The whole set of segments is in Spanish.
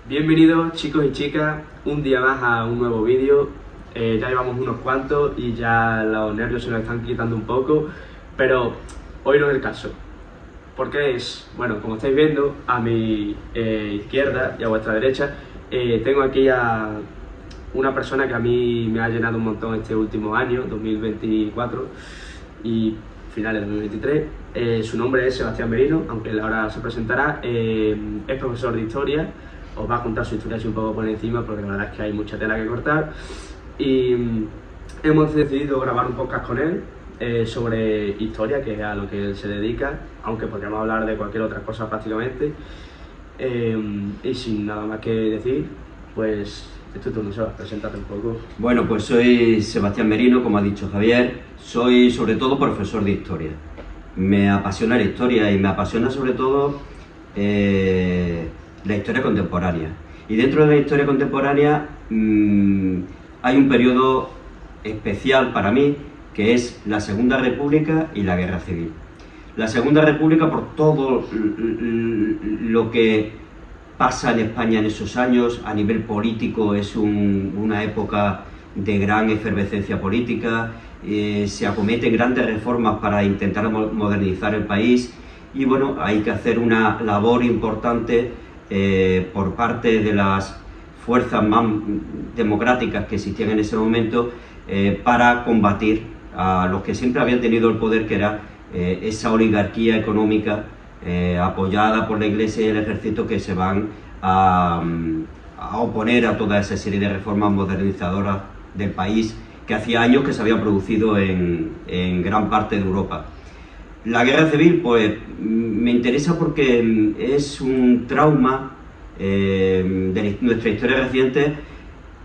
Bienvenidos chicos y chicas, un día más a un nuevo vídeo. Ya llevamos unos cuantos y ya los nervios se nos están quitando un poco, pero hoy no es el caso. Porque bueno, como estáis viendo, a mi izquierda y a vuestra derecha, tengo aquí a una persona que a mí me ha llenado un montón este último año, 2024 y finales de 2023. Su nombre es Sebastián Merino, aunque él ahora se presentará. Es profesor de historia. Os va a contar su historia así un poco por encima, porque la verdad es que hay mucha tela que cortar. Y hemos decidido grabar un podcast con él sobre historia, que es a lo que él se dedica, aunque podríamos hablar de cualquier otra cosa prácticamente. Y sin nada más que decir, pues es tu turno, Sebas, preséntate un poco. Bueno, pues soy Sebastián Merino, como ha dicho Javier. Soy sobre todo profesor de historia. Me apasiona la historia y me apasiona sobre todo la historia contemporánea. Y dentro de la historia contemporánea hay un periodo especial para mí, que es la Segunda República y la Guerra Civil. La Segunda República por todo lo que pasa en España en esos años. A nivel político es una época de gran efervescencia política, se acometen grandes reformas para intentar modernizar el país y bueno, hay que hacer una labor importante por parte de las fuerzas más democráticas que existían en ese momento para combatir a los que siempre habían tenido el poder, que era esa oligarquía económica apoyada por la Iglesia y el ejército, que se van a oponer a toda esa serie de reformas modernizadoras del país que hacía años que se habían producido en gran parte de Europa. La Guerra Civil pues me interesa porque es un trauma de nuestra historia reciente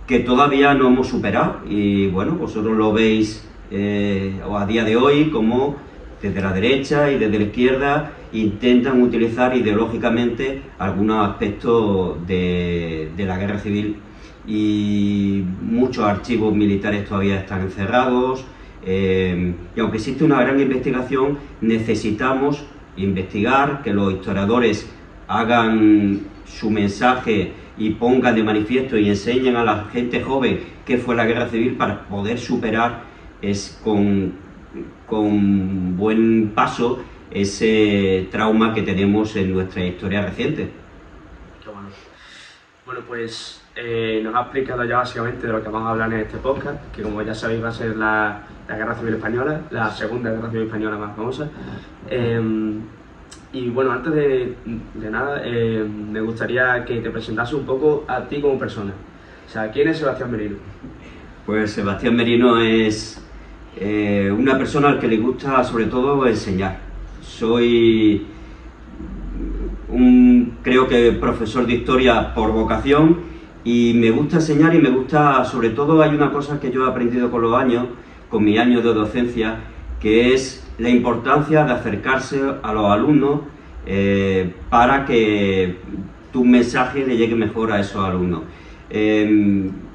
que todavía no hemos superado, y bueno, vosotros lo veis a día de hoy como desde la derecha y desde la izquierda intentan utilizar ideológicamente algunos aspectos de la Guerra Civil, y muchos archivos militares todavía están encerrados. Y aunque existe una gran investigación, necesitamos investigar, que los historiadores hagan su mensaje y pongan de manifiesto y enseñen a la gente joven qué fue la Guerra Civil, para poder superar con buen paso ese trauma que tenemos en nuestra historia reciente. Qué bueno. Bueno, pues nos ha explicado ya básicamente de lo que vamos a hablar en este podcast, que como ya sabéis va a ser la Guerra Civil Española, la segunda Guerra Civil Española más famosa. Y bueno, antes de nada, me gustaría que te presentase un poco a ti como persona. O sea, ¿quién es Sebastián Merino? Pues Sebastián Merino es una persona al que le gusta sobre todo enseñar. Soy creo que profesor de historia por vocación, y me gusta enseñar, y me gusta sobre todo, hay una cosa que yo he aprendido con los años, con mis años de docencia, que es la importancia de acercarse a los alumnos para que tu mensaje le llegue mejor a esos alumnos.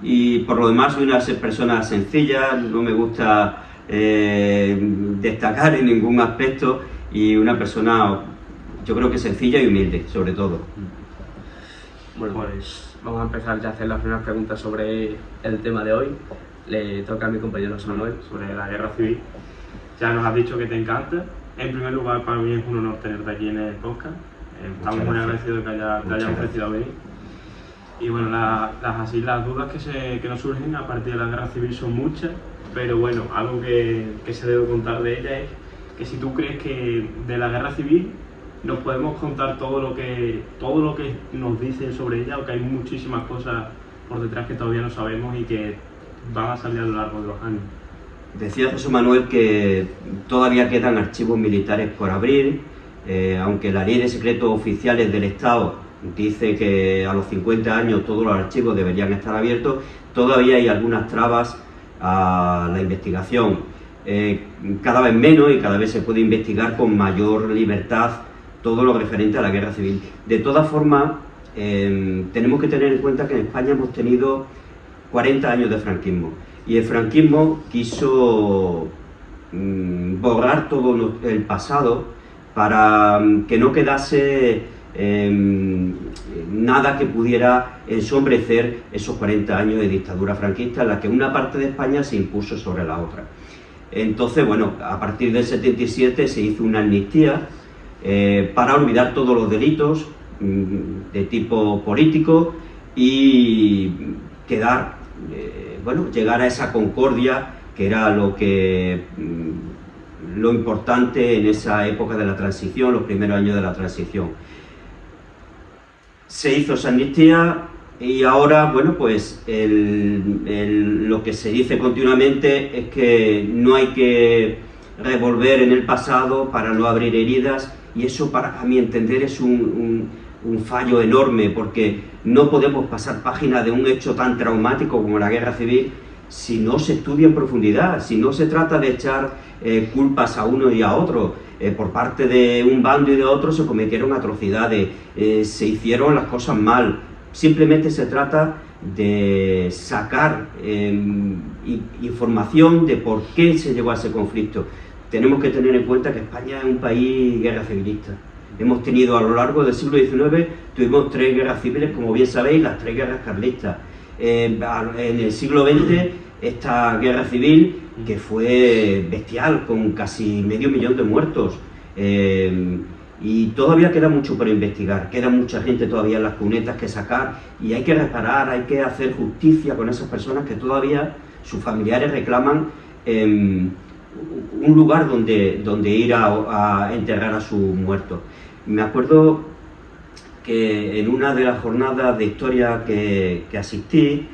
Y por lo demás soy una persona sencilla, no me gusta destacar en ningún aspecto, y una persona, yo creo que sencilla y humilde, sobre todo. Bueno, pues vamos a empezar ya a hacer las primeras preguntas sobre el tema de hoy. Le toca a mi compañero Samuel. Sobre la Guerra Civil. Ya nos has dicho que te encanta. En primer lugar, para mí es un honor tenerte aquí en el podcast. Estamos muy agradecidos de que te hayas ofrecido a venir. Y bueno, las dudas que nos surgen a partir de la Guerra Civil son muchas, pero bueno, algo que se debe contar de ella es que si tú crees que de la Guerra Civil nos podemos contar todo lo que nos dicen sobre ella, o que hay muchísimas cosas por detrás que todavía no sabemos y que van a salir a lo largo de los años. Decía José Manuel que todavía quedan archivos militares por abrir, aunque la ley de secretos oficiales del Estado dice que a los 50 años todos los archivos deberían estar abiertos, todavía hay algunas trabas a la investigación. Cada vez menos, y cada vez se puede investigar con mayor libertad todo lo referente a la Guerra Civil. De todas formas, tenemos que tener en cuenta que en España hemos tenido 40 años de franquismo, y el franquismo quiso borrar todo el pasado para que no quedase nada que pudiera ensombrecer esos 40 años de dictadura franquista en la que una parte de España se impuso sobre la otra. Entonces, bueno, a partir del 77 se hizo una amnistía para olvidar todos los delitos de tipo político y quedar, llegar a esa concordia que era lo importante en esa época de la transición, los primeros años de la transición. Se hizo esa amnistía y ahora, bueno, pues lo que se dice continuamente es que no hay que revolver en el pasado para no abrir heridas, y eso, a mi entender, es un fallo enorme, porque no podemos pasar página de un hecho tan traumático como la guerra civil si no se estudia en profundidad, si no se trata de echar culpas a uno y a otro. Por parte de un bando y de otro se cometieron atrocidades, se hicieron las cosas mal. Simplemente se trata de sacar información de por qué se llegó a ese conflicto. Tenemos que tener en cuenta que España es un país guerra civilista. Hemos tenido a lo largo del siglo XIX, tuvimos 3 guerras civiles, como bien sabéis, las 3 guerras carlistas. En el siglo XX, esta guerra civil, que fue bestial, con casi medio millón de muertos. Y todavía queda mucho por investigar, queda mucha gente todavía en las cunetas que sacar, y hay que reparar, hay que hacer justicia con esas personas que todavía sus familiares reclaman un lugar donde ir a enterrar a sus muertos. Me acuerdo que en una de las jornadas de historia que asistí,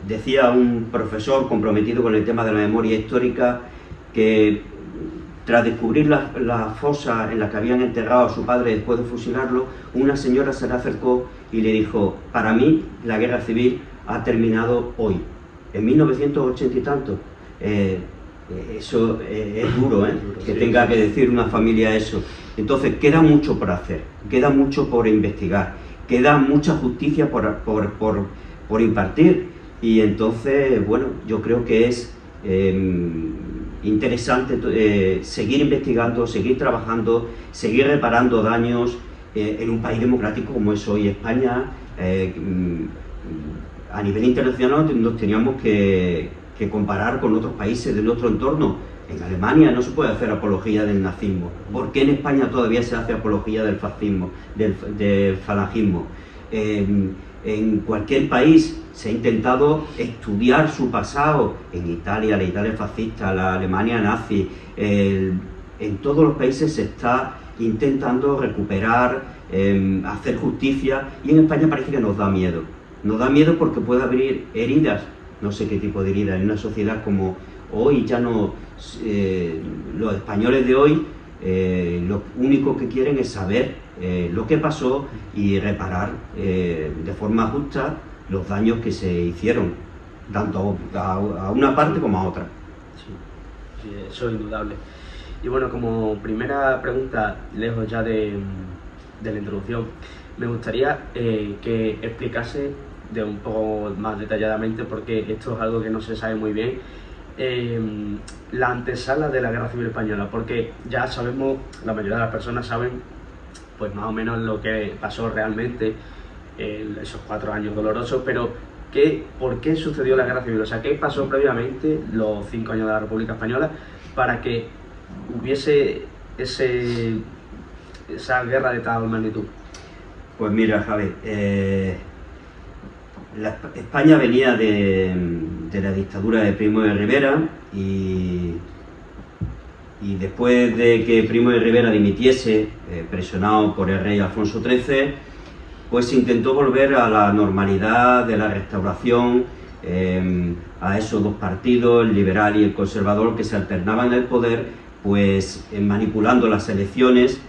decía un profesor comprometido con el tema de la memoria histórica que tras descubrir la fosa en la que habían enterrado a su padre después de fusilarlo, una señora se le acercó y le dijo: para mí la guerra civil ha terminado hoy, en 1980 y tanto. Eso es duro, que tenga que decir una familia eso. Entonces queda mucho por hacer, queda mucho por investigar, queda mucha justicia por impartir, y entonces, bueno, yo creo que es interesante seguir investigando, seguir trabajando, seguir reparando daños en un país democrático como es hoy España. A nivel internacional nos teníamos que comparar con otros países de nuestro entorno. En Alemania no se puede hacer apología del nazismo. ¿Por qué en España todavía se hace apología del fascismo, del falangismo? En cualquier país se ha intentado estudiar su pasado. En Italia, la Italia fascista, la Alemania nazi, en todos los países se está intentando recuperar, hacer justicia, y en España parece que nos da miedo. Nos da miedo porque puede abrir heridas, no sé qué tipo de heridas, en una sociedad como hoy. Ya no, los españoles de hoy lo único que quieren es saber lo que pasó y reparar de forma justa los daños que se hicieron, tanto a una parte como a otra. Sí, eso es indudable. Y bueno, como primera pregunta, lejos ya de la introducción, me gustaría que explicase de un poco más detalladamente, porque esto es algo que no se sabe muy bien, la antesala de la Guerra Civil Española, porque ya sabemos, la mayoría de las personas saben pues más o menos lo que pasó realmente, esos 4 años dolorosos, pero ¿por qué sucedió la Guerra Civil? O sea, ¿qué pasó previamente, los 5 años de la República Española, para que hubiese esa guerra de tal magnitud? Pues mira, Javi, España venía de la dictadura de Primo de Rivera, y después de que Primo de Rivera dimitiese, presionado por el rey Alfonso XIII, pues se intentó volver a la normalidad de la restauración, a esos 2 partidos, el liberal y el conservador, que se alternaban en el poder, pues manipulando las elecciones.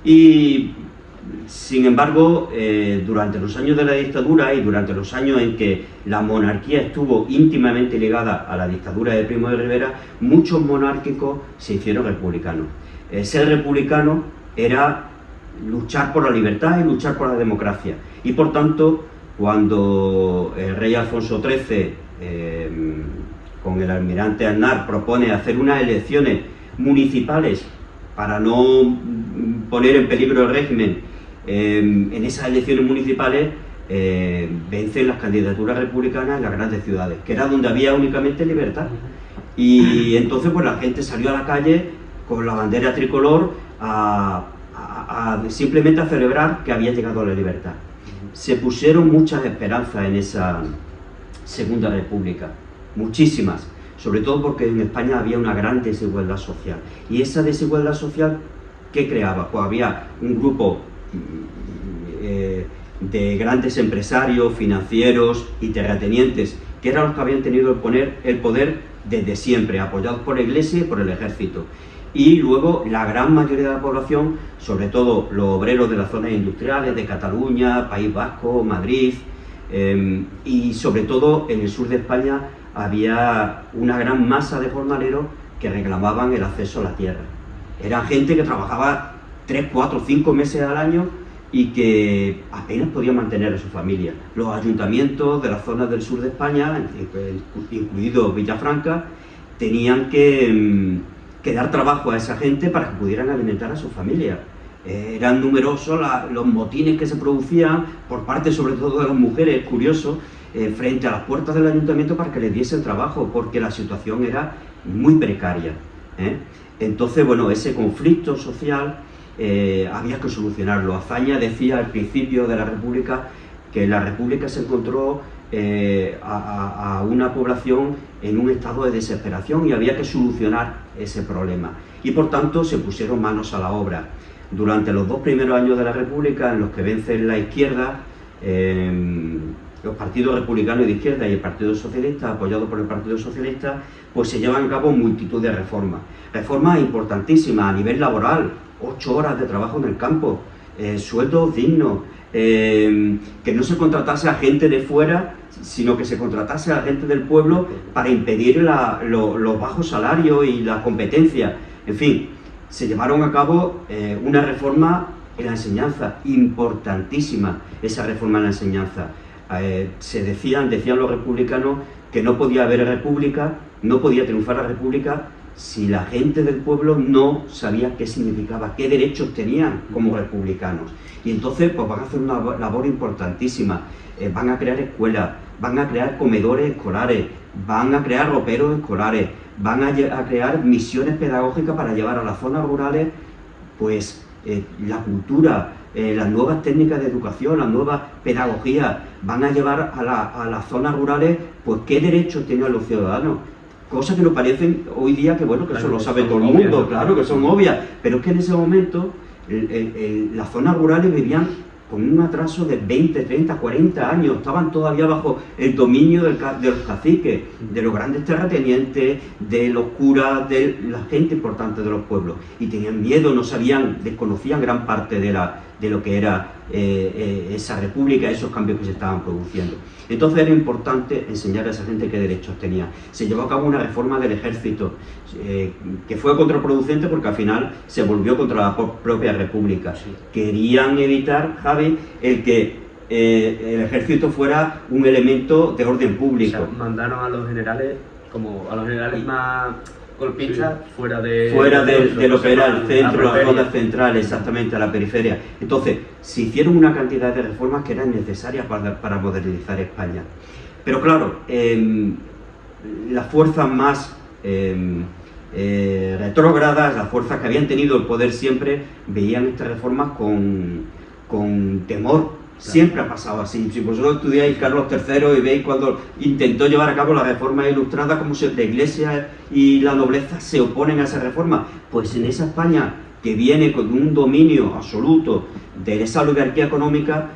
Y sin embargo, durante los años de la dictadura y durante los años en que la monarquía estuvo íntimamente ligada a la dictadura de Primo de Rivera, muchos monárquicos se hicieron republicanos. Ser republicano era luchar por la libertad y luchar por la democracia. Y por tanto, cuando el rey Alfonso XIII, con el almirante Aznar, propone hacer unas elecciones municipales para no poner en peligro el régimen, en esas elecciones municipales vencen las candidaturas republicanas en las grandes ciudades, que era donde había únicamente libertad. Y entonces pues la gente salió a la calle con la bandera tricolor simplemente a celebrar que había llegado a la libertad. Se pusieron muchas esperanzas en esa Segunda República, muchísimas, sobre todo porque en España había una gran desigualdad social. Y esa desigualdad social, ¿qué creaba? Pues había un grupo de grandes empresarios, financieros y terratenientes, que eran los que habían tenido el poder desde siempre, apoyados por la Iglesia y por el ejército. Y luego la gran mayoría de la población, sobre todo los obreros de las zonas industriales de Cataluña, País Vasco, Madrid, y sobre todo en el sur de España había una gran masa de jornaleros que reclamaban el acceso a la tierra. Eran gente que trabajaba 3, 4, 5 meses al año y que apenas podía mantener a su familia. Los ayuntamientos de las zonas del sur de España, incluido Villafranca, tenían que dar trabajo a esa gente para que pudieran alimentar a su familia. Eran numerosos los motines que se producían por parte sobre todo de las mujeres, curioso, frente a las puertas del ayuntamiento para que les diesen trabajo, porque la situación era muy precaria. Entonces, bueno, ese conflicto social había que solucionarlo. Azaña decía al principio de la República que la República se encontró a una población en un estado de desesperación y había que solucionar ese problema. Y por tanto se pusieron manos a la obra. Durante los 2 primeros años de la República, en los que vencen la izquierda, los partidos republicanos y de izquierda y el Partido Socialista, apoyado por el Partido Socialista, pues se llevan a cabo multitud de reformas. Reformas importantísimas a nivel laboral, 8 horas de trabajo en el campo, sueldos dignos, que no se contratase a gente de fuera, sino que se contratase a gente del pueblo para impedir los bajos salarios y la competencia. En fin, se llevaron a cabo una reforma en la enseñanza, importantísima esa reforma en la enseñanza. Decían los republicanos que no podía haber república, no podía triunfar la república si la gente del pueblo no sabía qué significaba, qué derechos tenían como republicanos. Y entonces pues van a hacer una labor importantísima, van a crear escuelas, van a crear comedores escolares, van a crear roperos escolares, van a crear misiones pedagógicas para llevar a las zonas rurales pues la cultura, las nuevas técnicas de educación, las nuevas pedagogías, van a llevar a las zonas rurales pues qué derechos tienen los ciudadanos. Cosas que nos parecen hoy día que bueno, que claro, eso lo sabe todo el mundo, obvias, claro que son obvias, pero es que en ese momento las zonas rurales vivían con un atraso de 20, 30, 40 años, estaban todavía bajo el dominio de los caciques, de los grandes terratenientes, de los curas, de la gente importante de los pueblos, y tenían miedo, no sabían, desconocían gran parte de lo que era esa república, esos cambios que se estaban produciendo. Entonces era importante enseñar a esa gente qué derechos tenía. Se llevó a cabo una reforma del ejército que fue contraproducente porque al final se volvió contra la propia república. Sí. Querían evitar, Javi, el que el ejército fuera un elemento de orden público. O sea, mandaron a los generales, más golpistas, sí, fuera de lo que era el centro, la zona central, exactamente, a la periferia. Entonces, se hicieron una cantidad de reformas que eran necesarias para modernizar España. Pero claro, las fuerzas más retrógradas, las fuerzas que habían tenido el poder siempre, veían estas reformas con temor. Siempre ha pasado así. Si vosotros estudiáis Carlos III y veis cuando intentó llevar a cabo la reforma ilustrada, como la Iglesia y la nobleza se oponen a esa reforma, pues en esa España que viene con un dominio absoluto de esa oligarquía económica,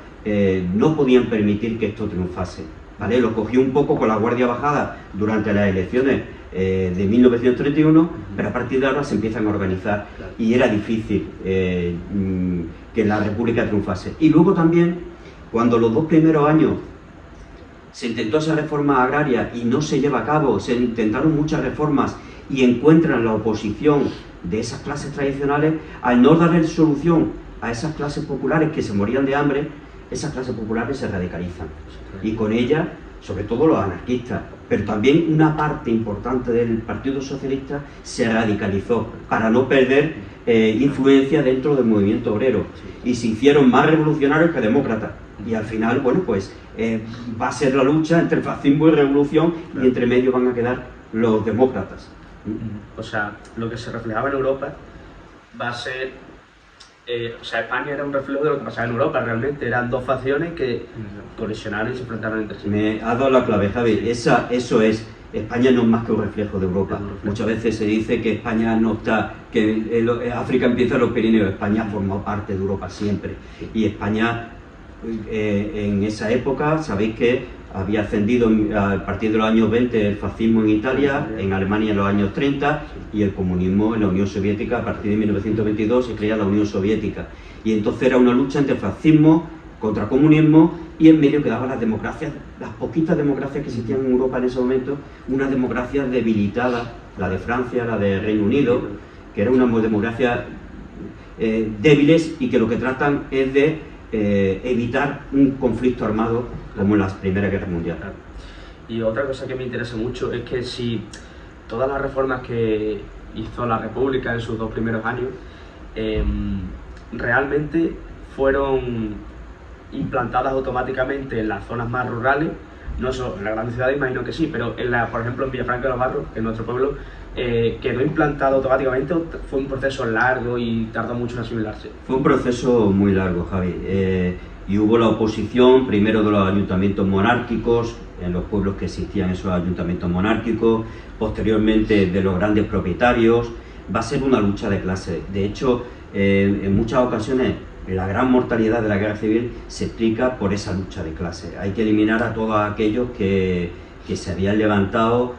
no podían permitir que esto triunfase, ¿vale? Lo cogió un poco con la guardia bajada durante las elecciones de 1931, pero a partir de ahora se empiezan a organizar y era difícil que la república triunfase. Y luego también, cuando los 2 primeros años se intentó esa reforma agraria y no se lleva a cabo, se intentaron muchas reformas y encuentran la oposición de esas clases tradicionales, al no darle solución a esas clases populares que se morían de hambre, esas clases populares se radicalizan y con ellas sobre todo los anarquistas, pero también una parte importante del Partido Socialista se radicalizó para no perder influencia dentro del movimiento obrero y se hicieron más revolucionarios que demócratas. Y al final, bueno, pues va a ser la lucha entre fascismo y revolución y entre medio van a quedar los demócratas. O sea, lo que se reflejaba en Europa va a ser... o sea, España era un reflejo de lo que pasaba en Europa, realmente. Eran dos facciones que colisionaron y se enfrentaron entre sí. Me has dado la clave, Javi. Eso es. España no es más que un reflejo de Europa. Muchas veces se dice que España no está, que África empieza en los Pirineos. España formó parte de Europa siempre. Y España, en esa época, sabéis que había ascendido a partir de los años 20 el fascismo en Italia, en Alemania en los años 30 y el comunismo en la Unión Soviética. A partir de 1922 se crea la Unión Soviética. Y entonces era una lucha entre fascismo contra comunismo y en medio quedaban las democracias, las poquitas democracias que existían en Europa en ese momento, unas democracias debilitadas, la de Francia, la de Reino Unido, que eran unas democracias débiles y que lo que tratan es de evitar un conflicto armado como en la Primera Guerra Mundial. Y otra cosa que me interesa mucho es que si todas las reformas que hizo la República en sus 2 primeros años realmente fueron implantadas automáticamente en las zonas más rurales, no solo en las grandes ciudades, imagino que sí, pero por ejemplo en Villafranca de los Barros, en nuestro pueblo, quedó implantado automáticamente. Fue un proceso largo y tardó mucho en asimilarse. Fue un proceso muy largo, Javi, y hubo la oposición primero de los ayuntamientos monárquicos, en los pueblos que existían esos ayuntamientos monárquicos, posteriormente de los grandes propietarios. Va a ser una lucha de clase. De hecho, en muchas ocasiones la gran mortalidad de la guerra civil se explica por esa lucha de clase. Hay que eliminar a todos aquellos que se habían levantado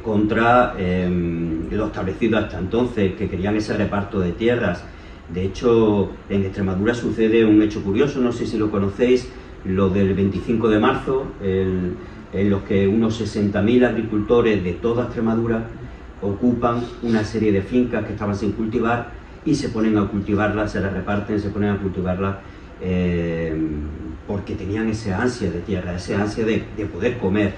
contra lo establecido hasta entonces, que querían ese reparto de tierras. De hecho, en Extremadura sucede un hecho curioso, no sé si lo conocéis, lo del 25 de marzo, en los que unos 60.000 agricultores de toda Extremadura ocupan una serie de fincas que estaban sin cultivar y se ponen a cultivarlas, se las reparten, se ponen a cultivarlas porque tenían esa ansia de tierra, esa ansia de poder comer.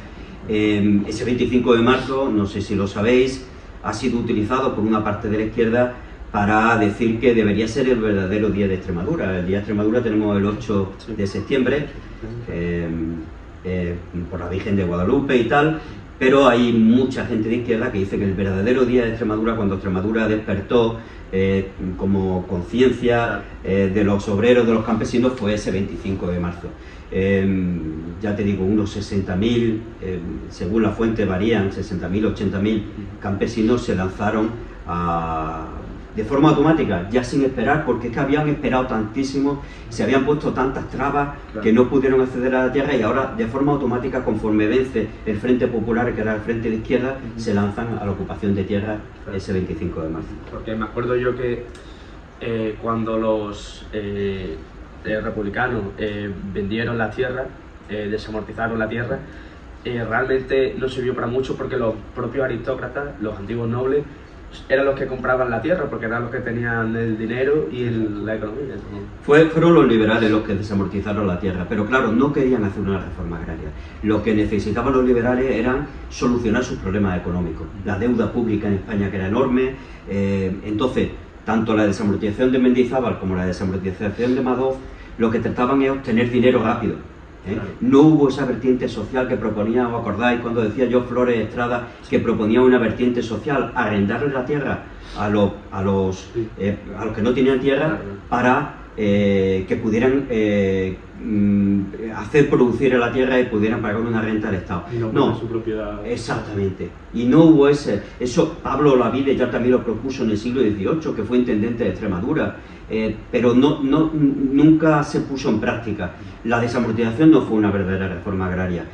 Ese 25 de marzo, no sé si lo sabéis, ha sido utilizado por una parte de la izquierda para decir que debería ser el verdadero Día de Extremadura. El Día de Extremadura tenemos el 8 de septiembre, por la Virgen de Guadalupe y tal, pero hay mucha gente de izquierda que dice que el verdadero Día de Extremadura, cuando Extremadura despertó como conciencia de los obreros, de los campesinos, fue ese 25 de marzo. Ya te digo, unos 60.000, según la fuente varían, 60.000, 80.000 campesinos se lanzaron de forma automática, ya sin esperar, porque es que habían esperado tantísimo, se habían puesto tantas trabas que no pudieron acceder a la tierra, y ahora de forma automática, conforme vence el Frente Popular, que era el frente de izquierda, se lanzan a la ocupación de tierra ese 25 de marzo. Porque me acuerdo yo que cuando los republicanos vendieron la tierra, desamortizaron la tierra, realmente no sirvió para mucho, porque los propios aristócratas, los antiguos nobles, eran los que compraban la tierra, porque eran los que tenían el dinero y la economía. Fueron los liberales los que desamortizaron la tierra, pero claro, no querían hacer una reforma agraria. Lo que necesitaban los liberales eran solucionar sus problemas económicos. La deuda pública en España, que era enorme, entonces, tanto la desamortización de Mendizábal como la desamortización de Madoz, lo que trataban es obtener dinero rápido. Claro. No hubo esa vertiente social que proponía, ¿os acordáis cuando decía yo Flores Estrada, que proponía una vertiente social, arrendarle la tierra a los que no tenían tierra, para que pudieran hacer producir en la tierra y pudieran pagar una renta al Estado? Y no su propiedad. Exactamente. Y no hubo eso. Pablo Olavide ya también lo propuso en el siglo XVIII, que fue intendente de Extremadura, pero nunca se puso en práctica. La desamortización no fue una verdadera reforma agraria.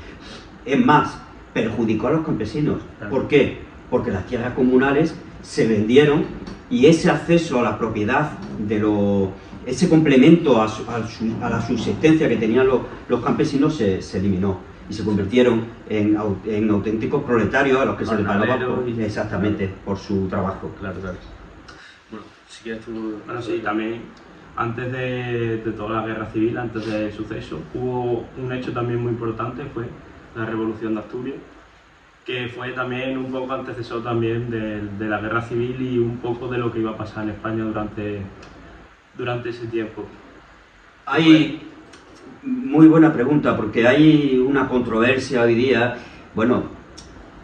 Es más, perjudicó a los campesinos. ¿Por qué? Porque las tierras comunales se vendieron y ese acceso a la propiedad, ese complemento a la subsistencia que tenían los campesinos se eliminó y se convirtieron en auténticos proletarios a los que se les pagaba exactamente por su trabajo. Claro, claro. Bueno, si quieres tú... Bueno, sí, también antes de toda la guerra civil, antes del suceso, hubo un hecho también muy importante, fue la Revolución de Asturias, que fue también un poco antecesor también de la Guerra Civil y un poco de lo que iba a pasar en España durante ese tiempo. Hay muy buena pregunta, porque hay una controversia hoy día. Bueno,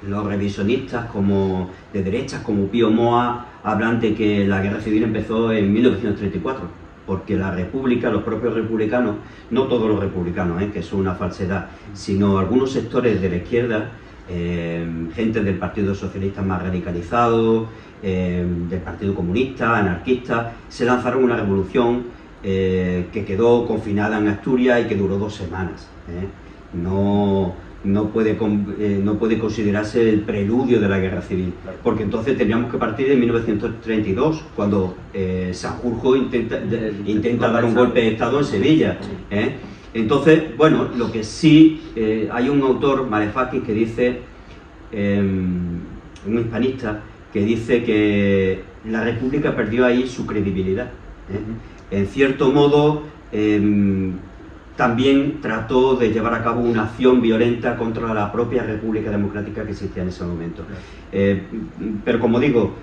los revisionistas como de derechas, como Pío Moa, hablan de que la Guerra Civil empezó en 1934, porque la República, los propios republicanos, no todos los republicanos, que eso es una falsedad, sino algunos sectores de la izquierda, gente del Partido Socialista más radicalizado, del Partido Comunista, anarquista, se lanzaron una revolución que quedó confinada en Asturias y que duró 2 semanas. No puede considerarse el preludio de la Guerra Civil, porque entonces tendríamos que partir de 1932, cuando Sanjurjo intenta dar un golpe de Estado en Sevilla. Entonces, bueno, lo que sí, hay un autor, Malefakis, que dice, un hispanista, que dice que la República perdió ahí su credibilidad. En cierto modo, también trató de llevar a cabo una acción violenta contra la propia República Democrática que existía en ese momento. Pero como digo,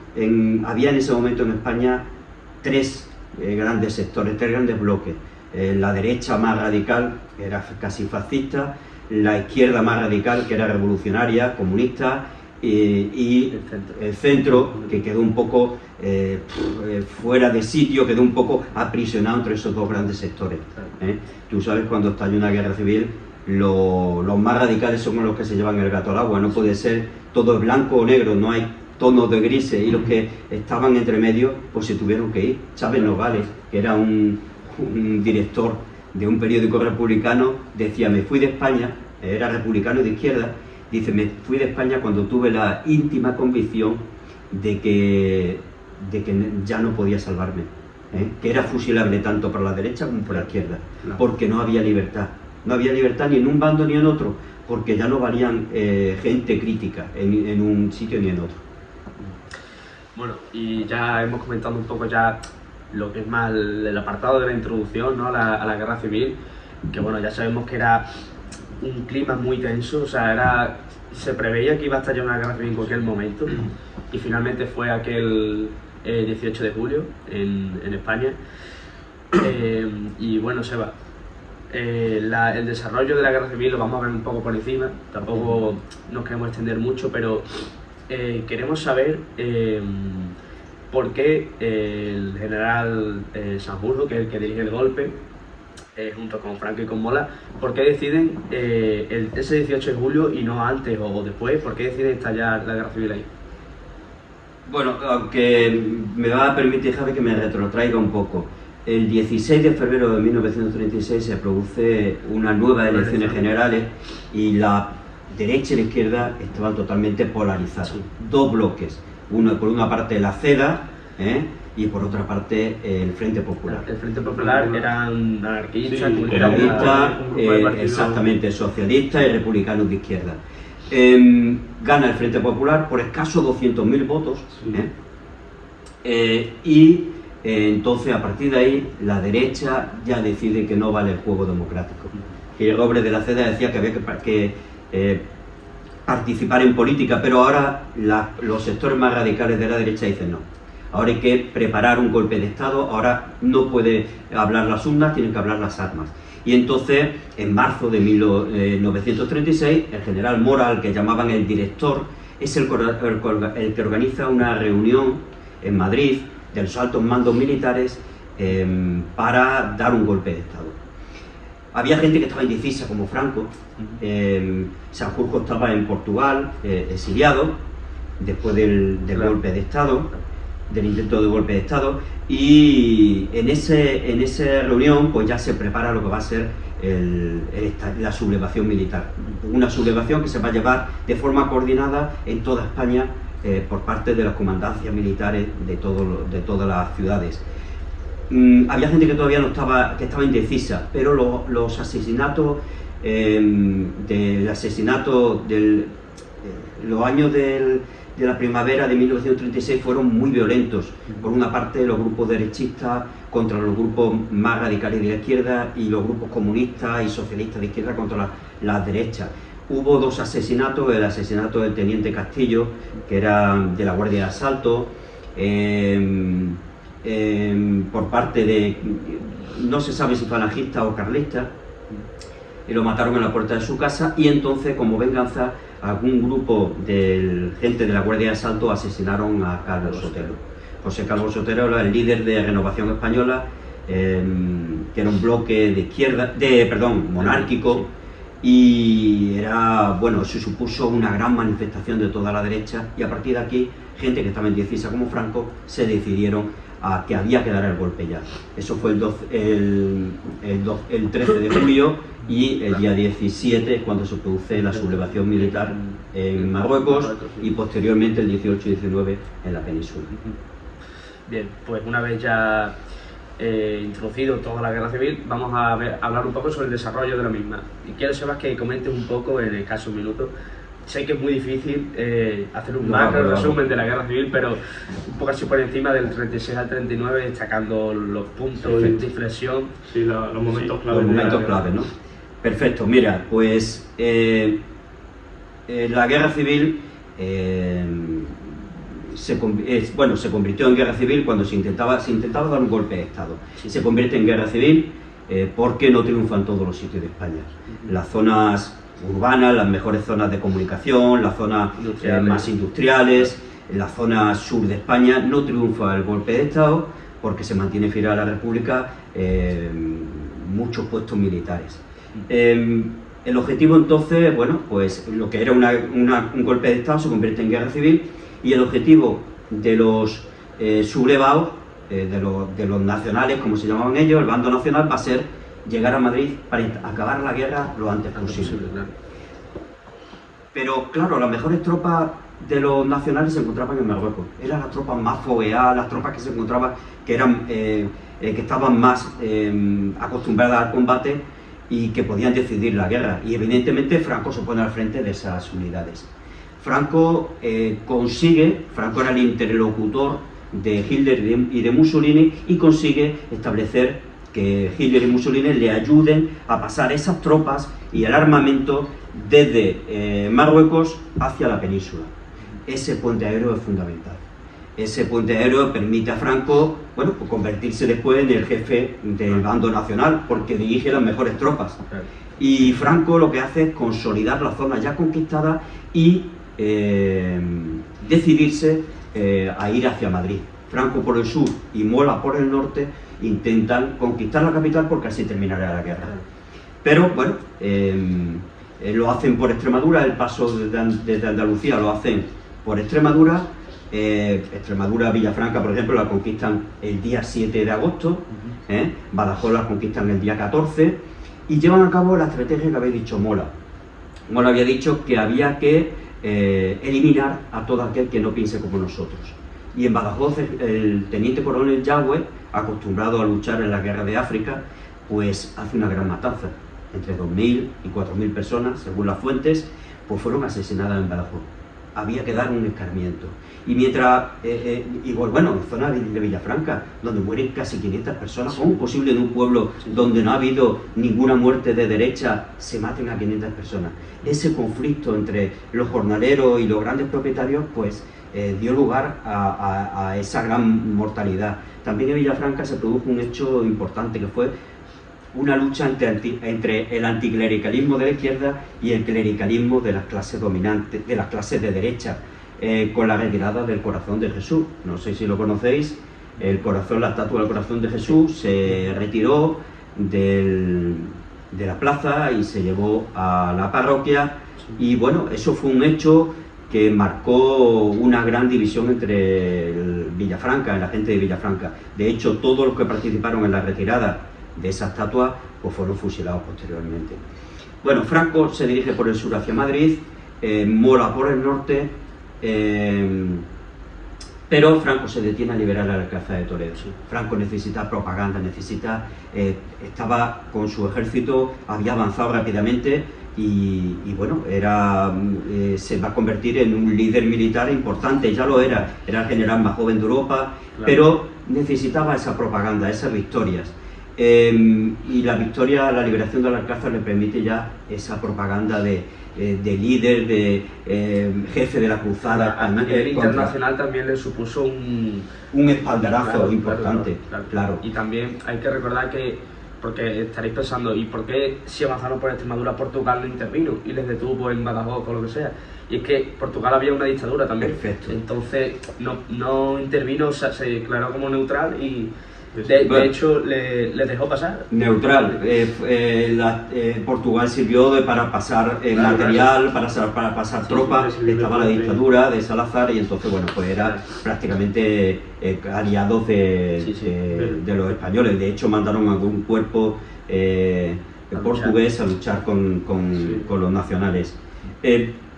había en ese momento en España 3 grandes sectores, 3 grandes bloques. La derecha más radical, que era casi fascista, la izquierda más radical, que era revolucionaria, comunista, y el centro, que quedó un poco fuera de sitio, quedó un poco aprisionado entre esos 2 grandes sectores. Tú sabes, cuando estalla una guerra civil, los más radicales son los que se llevan el gato al agua. No puede ser todo blanco o negro, no hay tonos de grises, y los que estaban entre medio pues se tuvieron que ir. Chávez Nogales, que era un director de un periódico republicano, decía: me fui de España, era republicano de izquierda, dice: me fui de España cuando tuve la íntima convicción de que ya no podía salvarme, que era fusilable tanto por la derecha como por la izquierda, porque no había libertad. No había libertad ni en un bando ni en otro, porque ya no valían gente crítica en un sitio ni en otro. Bueno, y ya hemos comentado un poco ya lo que es más el apartado de la introducción, ¿no?, a la guerra civil, que bueno, ya sabemos que era un clima muy tenso, o sea, se preveía que iba a estallar una guerra civil en cualquier momento, y finalmente fue aquel 18 de julio en España. Y bueno, Seba, el desarrollo de la guerra civil lo vamos a ver un poco por encima, tampoco nos queremos extender mucho, pero queremos saber por qué el general Sanjurjo, que es el que dirige el golpe, junto con Franco y con Mola, ¿por qué deciden ese 18 de julio y no antes o después? ¿Por qué deciden estallar la guerra civil ahí? Bueno, aunque me va a permitir, Javi, que me retrotraiga un poco. El 16 de febrero de 1936 se produce unas nuevas elecciones generales y la derecha y la izquierda estaban totalmente polarizados. 2 bloques. Uno, por una parte, la CEDA, y por otra parte, el Frente Popular. El Frente Popular eran anarquistas, comunistas, exactamente, socialistas y republicanos de izquierda. Gana el Frente Popular por escasos 200.000 votos, y entonces a partir de ahí la derecha ya decide que no vale el juego democrático. Y Robles de la CEDA decía que había que participar en política, pero ahora los sectores más radicales de la derecha dicen no. Ahora hay que preparar un golpe de Estado, ahora no puede hablar las urnas, tienen que hablar las armas. Y entonces, en marzo de 1936, el general Mora, al que llamaban el director, es el que organiza una reunión en Madrid de los altos mandos militares para dar un golpe de Estado. Había gente que estaba indecisa, como Franco. Sanjurjo estaba en Portugal, exiliado, después del golpe de Estado, del intento de golpe de Estado, y en esa reunión pues ya se prepara lo que va a ser la sublevación militar. Una sublevación que se va a llevar de forma coordinada en toda España por parte de las comandancias militares de todas las ciudades. Había gente que todavía que estaba indecisa, pero los asesinatos, los años de la primavera de 1936 fueron muy violentos. Por una parte, los grupos derechistas contra los grupos más radicales de la izquierda y los grupos comunistas y socialistas de izquierda contra las derechas. hubo dos asesinatos, el asesinato del teniente Castillo, que era de la Guardia de Asalto, por parte de, no se sabe si falangista o carlista, y lo mataron en la puerta de su casa, y entonces, como venganza, algún grupo de gente de la Guardia de Asalto asesinaron a Carlos Sotelo. José Calvo Sotelo era el líder de Renovación Española, que era un bloque de izquierda, monárquico, y era, bueno, eso supuso una gran manifestación de toda la derecha, y a partir de aquí, gente que estaba indecisa como Franco, se decidieron a que había que dar el golpe ya. Eso fue el 13 de julio, y el día 17 cuando se produce la sublevación militar en Marruecos, y posteriormente el 18 y 19 en la península. Bien, pues una vez ya introducido toda la guerra civil, vamos a hablar un poco sobre el desarrollo de la misma. Y quiero, Sebas, que comentes un poco, en escaso un minuto. Sé que es muy difícil hacer un macro resumen de la guerra civil, pero un poco así por encima del 36 al 39, destacando los puntos de inflexión. Sí, los momentos clave. Los momentos clave, ¿no? Perfecto, mira, pues la guerra civil se convirtió en guerra civil cuando se intentaba dar un golpe de Estado. Se convierte en guerra civil porque no triunfa en todos los sitios de España. Las zonas urbanas, las mejores zonas de comunicación, las zonas más industriales, la zona sur de España no triunfa el golpe de Estado porque se mantiene fiel a la República muchos puestos militares. El objetivo entonces, bueno, pues lo que era un golpe de Estado se convierte en guerra civil, y el objetivo de los sublevados, de los nacionales, como se llamaban ellos, el bando nacional, va a ser llegar a Madrid para acabar la guerra lo antes posible. Pero claro, las mejores tropas de los nacionales se encontraban en Marruecos. Eran las tropas más fogueadas, las tropas que se encontraban, que estaban más acostumbradas al combate y que podían decidir la guerra. Y evidentemente Franco se pone al frente de esas unidades. Franco Franco era el interlocutor de Hitler y de Mussolini, y consigue establecer que Hitler y Mussolini le ayuden a pasar esas tropas y el armamento desde Marruecos hacia la península. Ese puente aéreo es fundamental. Ese puente aéreo permite a Franco, bueno, pues convertirse después en el jefe del bando nacional, porque dirige las mejores tropas. Y Franco lo que hace es consolidar la zona ya conquistada y decidirse a ir hacia Madrid. Franco por el sur y Mola por el norte intentan conquistar la capital, porque así terminará la guerra. Pero bueno, lo hacen por Extremadura, el paso desde Andalucía lo hacen por Extremadura. Villafranca, por ejemplo, la conquistan el día 7 de agosto, Badajoz la conquistan el día 14, y llevan a cabo la estrategia que había dicho Mola. Mola había dicho que había que eliminar a todo aquel que no piense como nosotros. Y en Badajoz el teniente coronel Yagüe, acostumbrado a luchar en la guerra de África, pues hace una gran matanza. Entre 2.000 y 4.000 personas, según las fuentes, pues fueron asesinadas en Badajoz. Había que dar un escarmiento. Y mientras, igual, bueno, en zona de Villafranca, donde mueren casi 500 personas, ¿cómo es posible en un pueblo donde no ha habido ninguna muerte de derecha se maten a 500 personas? Ese conflicto entre los jornaleros y los grandes propietarios, pues, dio lugar a esa gran mortalidad. También en Villafranca se produjo un hecho importante, que fue una lucha entre el anticlericalismo de la izquierda y el clericalismo de las clases dominantes, de las clases de derecha, con la retirada del Corazón de Jesús. No sé si lo conocéis, la estatua del Corazón de Jesús se retiró de la plaza y se llevó a la parroquia, y bueno, eso fue un hecho que marcó una gran división entre la gente de Villafranca. De hecho, todos los que participaron en la retirada de esa estatua pues fueron fusilados posteriormente. Bueno, Franco se dirige por el sur hacia Madrid, Mola por el norte, pero Franco se detiene a liberar al Alcázar de Toledo. Franco necesita propaganda, estaba con su ejército, había avanzado rápidamente y bueno, se va a convertir en un líder militar importante. Ya lo era el general más joven de Europa, claro, pero necesitaba esa propaganda, esas victorias. Y la victoria, la liberación de Alcázar le permite ya esa propaganda de líder, de jefe de la cruzada. A nivel internacional también le supuso un espaldarazo importante, claro. Y también hay que recordar que, porque estaréis pensando, ¿y por qué si avanzaron por Extremadura Portugal no intervino y les detuvo en Badajoz o lo que sea? Y es que Portugal había una dictadura también. Perfecto. Entonces no intervino, o sea, se declaró como neutral y de hecho le dejó pasar. Neutral. Portugal sirvió para pasar material, para pasar tropas. Estaba la dictadura de Salazar y entonces, bueno, pues era prácticamente aliados de los españoles. De hecho, mandaron algún cuerpo portugués a luchar con los nacionales.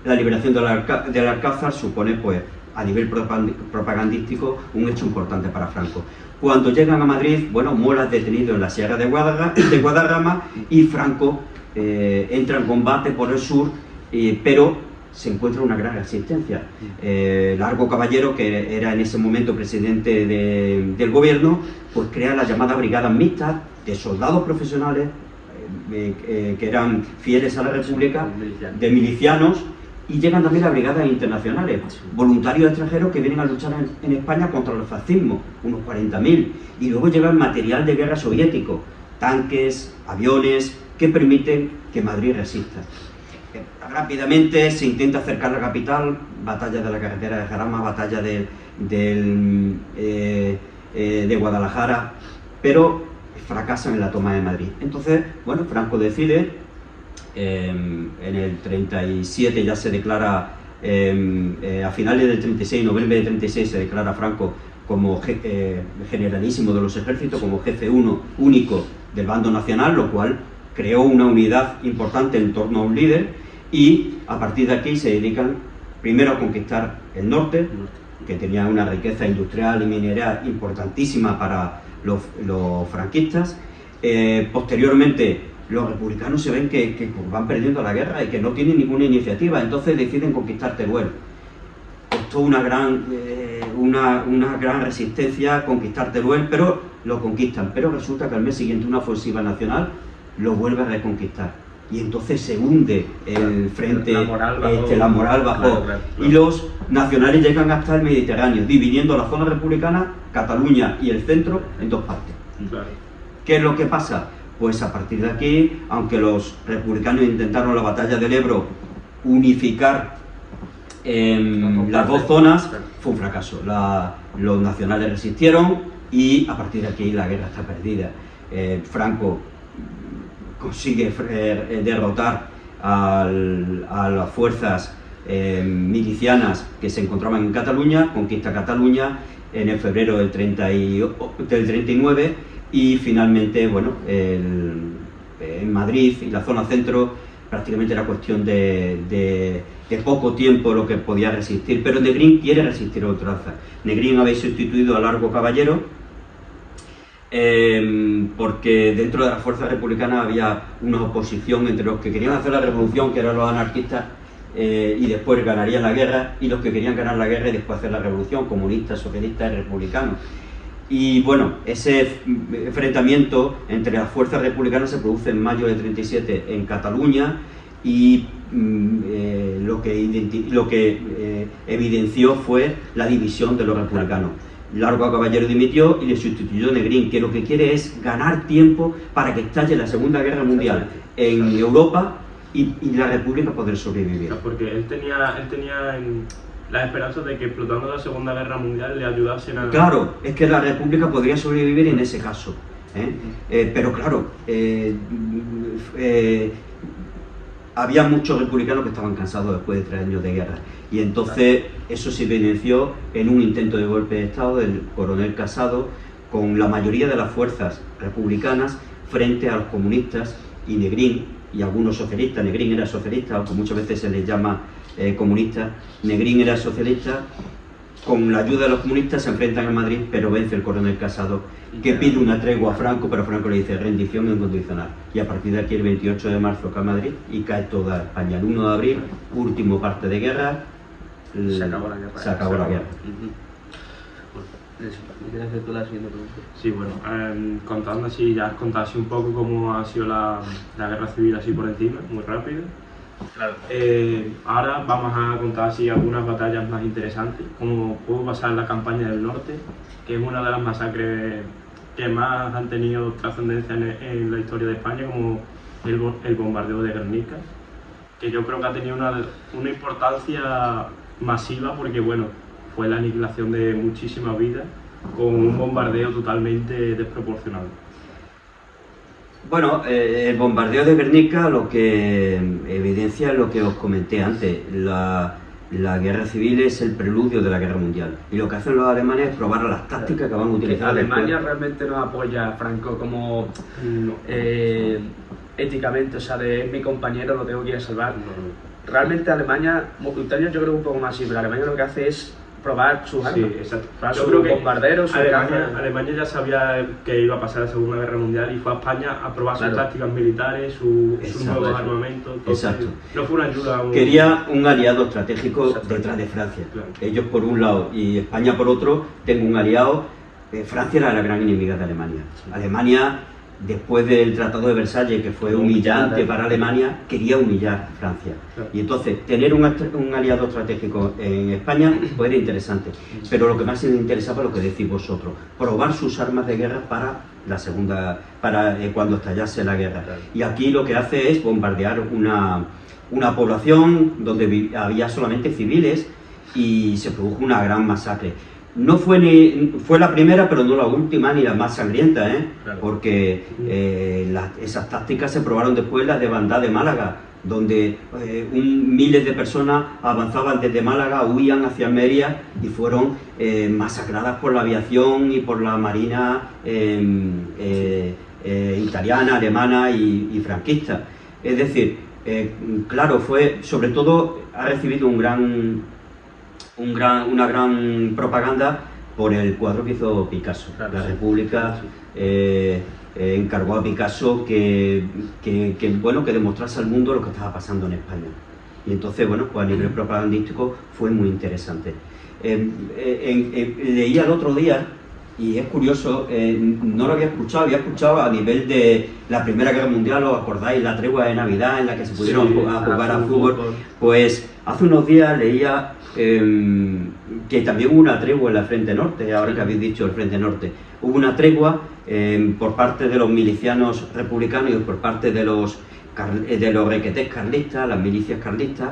La liberación del Alcázar supone, pues, a nivel propagandístico, un hecho importante para Franco. Cuando llegan a Madrid, bueno, Mola es detenido en la Sierra de Guadarrama y Franco entra en combate por el sur, pero se encuentra una gran resistencia. Largo Caballero, que era en ese momento presidente del gobierno, pues crea las llamadas brigadas mixtas de soldados profesionales que eran fieles a la República, de milicianos, y llegan también las brigadas internacionales, voluntarios extranjeros que vienen a luchar en España contra el fascismo, unos 40.000, y luego llevan material de guerra soviético, tanques, aviones, que permiten que Madrid resista. Rápidamente se intenta acercar a la capital, batalla de la carretera de Jarama, batalla de Guadalajara, pero fracasan en la toma de Madrid. Entonces, bueno, Franco decide, en el 37 ya se declara, a finales del 36, noviembre del 36, se declara Franco como generalísimo de los ejércitos, como jefe único del bando nacional, lo cual creó una unidad importante en torno a un líder, y a partir de aquí se dedican primero a conquistar el norte, que tenía una riqueza industrial y minera importantísima para los franquistas. Posteriormente los republicanos se ven que van perdiendo la guerra y que no tienen ninguna iniciativa, entonces deciden conquistar Teruel. Costó una gran resistencia conquistar Teruel, pero lo conquistan. Pero resulta que al mes siguiente una ofensiva nacional lo vuelve a reconquistar. Y entonces se hunde el frente, la moral bajó. Claro. Y los nacionales llegan hasta el Mediterráneo, dividiendo la zona republicana, Cataluña y el centro, en dos partes. Claro. ¿Qué es lo que pasa? Pues a partir de aquí, aunque los republicanos intentaron la batalla del Ebro unificar las dos zonas, fue un fracaso. Los nacionales resistieron y a partir de aquí la guerra está perdida. Franco consigue derrotar a las fuerzas milicianas que se encontraban en Cataluña, conquista Cataluña en el febrero del 39 y finalmente, bueno, en Madrid y la zona centro prácticamente era cuestión de poco tiempo lo que podía resistir, pero Negrín quiere resistir a ultranza. Negrín había sustituido a Largo Caballero porque dentro de las fuerzas republicanas había una oposición entre los que querían hacer la revolución, que eran los anarquistas, y después ganarían la guerra, y los que querían ganar la guerra y después hacer la revolución, comunistas, socialistas y republicanos. Y bueno, ese enfrentamiento entre las fuerzas republicanas se produce en mayo del 37 en Cataluña, y lo que evidenció fue la división de los republicanos. Largo Caballero dimitió y le sustituyó Negrín, que lo que quiere es ganar tiempo para que estalle la Segunda Guerra Mundial en Europa y la República poder sobrevivir. Porque él tenía la esperanza de que explotando la Segunda Guerra Mundial le ayudasen a... Claro, es que la República podría sobrevivir en ese caso. Pero claro, había muchos republicanos que estaban cansados después de 3 años de guerra, y entonces eso se evidenció en un intento de golpe de Estado del coronel Casado con la mayoría de las fuerzas republicanas frente a los comunistas y Negrín y algunos socialistas. Negrín era socialista, aunque muchas veces se les llama comunista. Negrín era socialista. Con la ayuda de los comunistas se enfrentan en Madrid, pero vence el coronel Casado, que pide una tregua a Franco, pero Franco le dice rendición incondicional. Y a partir de aquí, el 28 de marzo cae Madrid y cae toda España. El 1 de abril, último parte de guerra, se acabó la guerra. ¿Quieres hacer tú la siguiente pregunta? Sí, bueno, contando así, ya has contado así un poco cómo ha sido la guerra civil así por encima, muy rápido. Claro. Ahora vamos a contar así algunas batallas más interesantes, como pudo pasar la campaña del norte, que es una de las masacres que más han tenido trascendencia en la historia de España, como el bombardeo de Guernica, que yo creo que ha tenido una importancia masiva porque, bueno, fue la aniquilación de muchísimas vidas con un bombardeo totalmente desproporcionado. Bueno, el bombardeo de Guernica lo que evidencia es lo que os comenté antes. La guerra civil es el preludio de la guerra mundial. Y lo que hacen los alemanes es probar las tácticas que van a utilizar. Alemania realmente no apoya a Franco como éticamente, o sea, es mi compañero, lo tengo que ir a salvar. Realmente Alemania, Italia yo creo un poco más así, pero Alemania lo que hace es probar sus armas. Sí, exacto. Yo creo que bombarderos, Alemania ya sabía que iba a pasar la Segunda Guerra Mundial y fue a España a probar sus tácticas militares, sus nuevos armamentos. Exacto. No fue una ayuda. Quería un aliado estratégico detrás de Francia. Claro. Ellos por un lado y España por otro, tengo un aliado. Francia era la gran enemiga de Alemania. Sí. Alemania, después del Tratado de Versalles, que fue humillante para Alemania, quería humillar a Francia. Claro. Y entonces, tener un aliado estratégico en España pues era interesante. Pero lo que más les interesaba, lo que decís vosotros, probar sus armas de guerra para la segunda, cuando estallase la guerra. Claro. Y aquí lo que hace es bombardear una población donde había solamente civiles y se produjo una gran masacre. No fue la primera, pero no la última ni la más sangrienta, claro. Porque esas tácticas se probaron después las de Bandá de Málaga, donde miles de personas avanzaban desde Málaga, huían hacia Almería y fueron masacradas por la aviación y por la marina italiana, alemana y franquista. Es decir, claro, sobre todo ha recibido una gran propaganda por el cuadro que hizo Picasso. Claro, la República encargó a Picasso que demostrase al mundo lo que estaba pasando en España. Y entonces, bueno, pues a nivel propagandístico fue muy interesante. Leía el otro día, y es curioso, no lo había escuchado a nivel de la Primera Guerra Mundial, ¿os acordáis? La tregua de Navidad en la que se pudieron jugar a fútbol. Pues hace unos días leía que también hubo una tregua en la Frente Norte, ahora que habéis dicho el Frente Norte. Hubo una tregua por parte de los milicianos republicanos y por parte de los requetés carlistas, las milicias carlistas.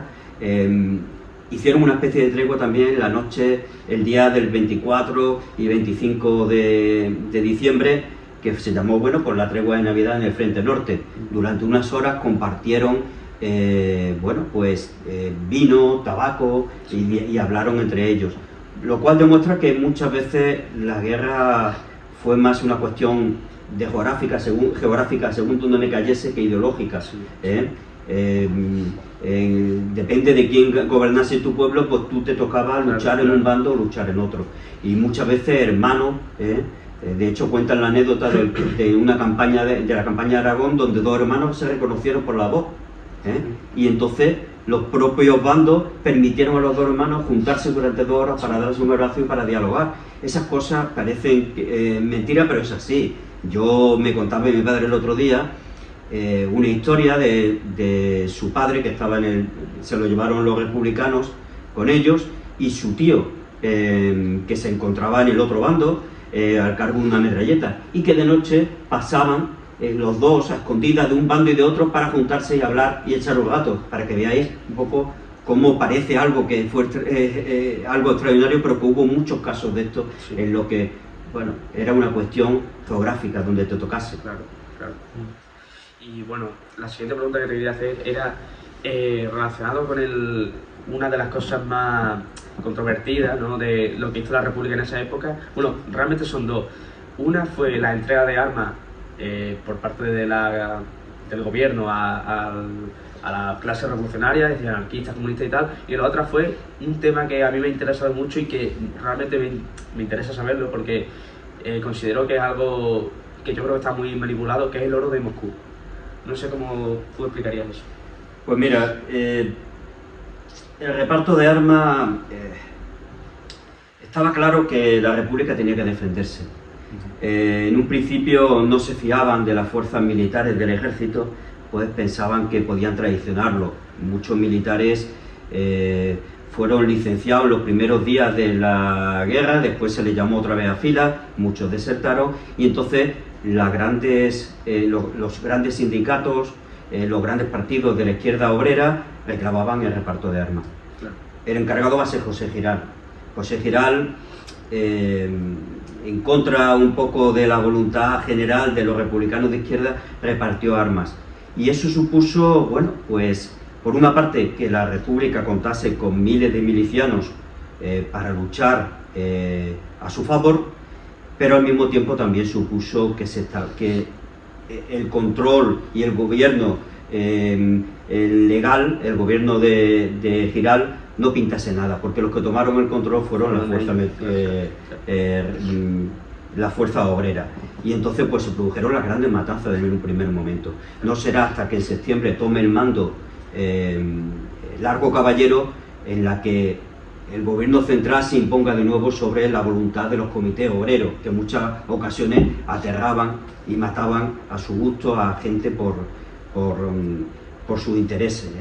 Hicieron una especie de tregua también la noche, el día del 24 y 25 de diciembre, que se llamó, bueno, por la tregua de Navidad en el Frente Norte. Durante unas horas compartieron vino, tabaco y hablaron entre ellos, lo cual demuestra que muchas veces la guerra fue más una cuestión de geográfica según donde me cayese que ideológica. Depende de quién gobernase tu pueblo, pues tú te tocaba luchar en un bando o luchar en otro, y muchas veces hermanos. De hecho cuentan la anécdota de una campaña de la campaña de Aragón, donde dos hermanos se reconocieron por la voz. Y entonces los propios bandos permitieron a los dos hermanos juntarse durante 2 horas para darse un abrazo y para dialogar. Esas cosas parecen mentira, pero es así. Me contaba mi padre el otro día una historia de su padre, que estaba se lo llevaron los republicanos con ellos, y su tío, que se encontraba en el otro bando, al cargo de una metralleta, y que de noche pasaban los dos a escondidas de un bando y de otro para juntarse y hablar y echar los gatos, para que veáis un poco cómo parece algo que fue algo extraordinario, pero que hubo muchos casos de esto, en lo que, bueno, era una cuestión geográfica donde te tocase. Claro. Y bueno, la siguiente pregunta que te quería hacer era relacionado con una de las cosas más controvertidas, ¿no?, de lo que hizo la República en esa época. Bueno, realmente son dos. Una fue la entrega de armas por parte del gobierno a la clase revolucionaria, es decir, anarquistas, comunistas y tal, y la otra fue un tema que a mí me ha interesado mucho y que realmente me interesa saberlo, porque considero que es algo que yo creo que está muy manipulado, que es el oro de Moscú. No sé cómo tú explicarías eso. Pues mira, el reparto de armas estaba claro que la República tenía que defenderse. En un principio no se fiaban de las fuerzas militares del ejército, pues pensaban que podían traicionarlo. Muchos militares fueron licenciados en los primeros días de la guerra, después se les llamó otra vez a filas, muchos desertaron, y entonces los grandes sindicatos, los grandes partidos de la izquierda obrera reclamaban el reparto de armas. Claro. El encargado va a ser José Giral. José Giral, en contra un poco de la voluntad general de los republicanos de izquierda, repartió armas. Y eso supuso, bueno, pues por una parte que la República contase con miles de milicianos para luchar a su favor, pero al mismo tiempo también supuso que el control y el gobierno legal, el gobierno de Giral, no pintase nada, porque los que tomaron el control fueron la fuerza obrera. Y entonces pues se produjeron las grandes matanzas en un primer momento. No será hasta que en septiembre tome el mando Largo Caballero en la que el gobierno central se imponga de nuevo sobre la voluntad de los comités obreros, que en muchas ocasiones aterraban y mataban a su gusto a gente por sus intereses.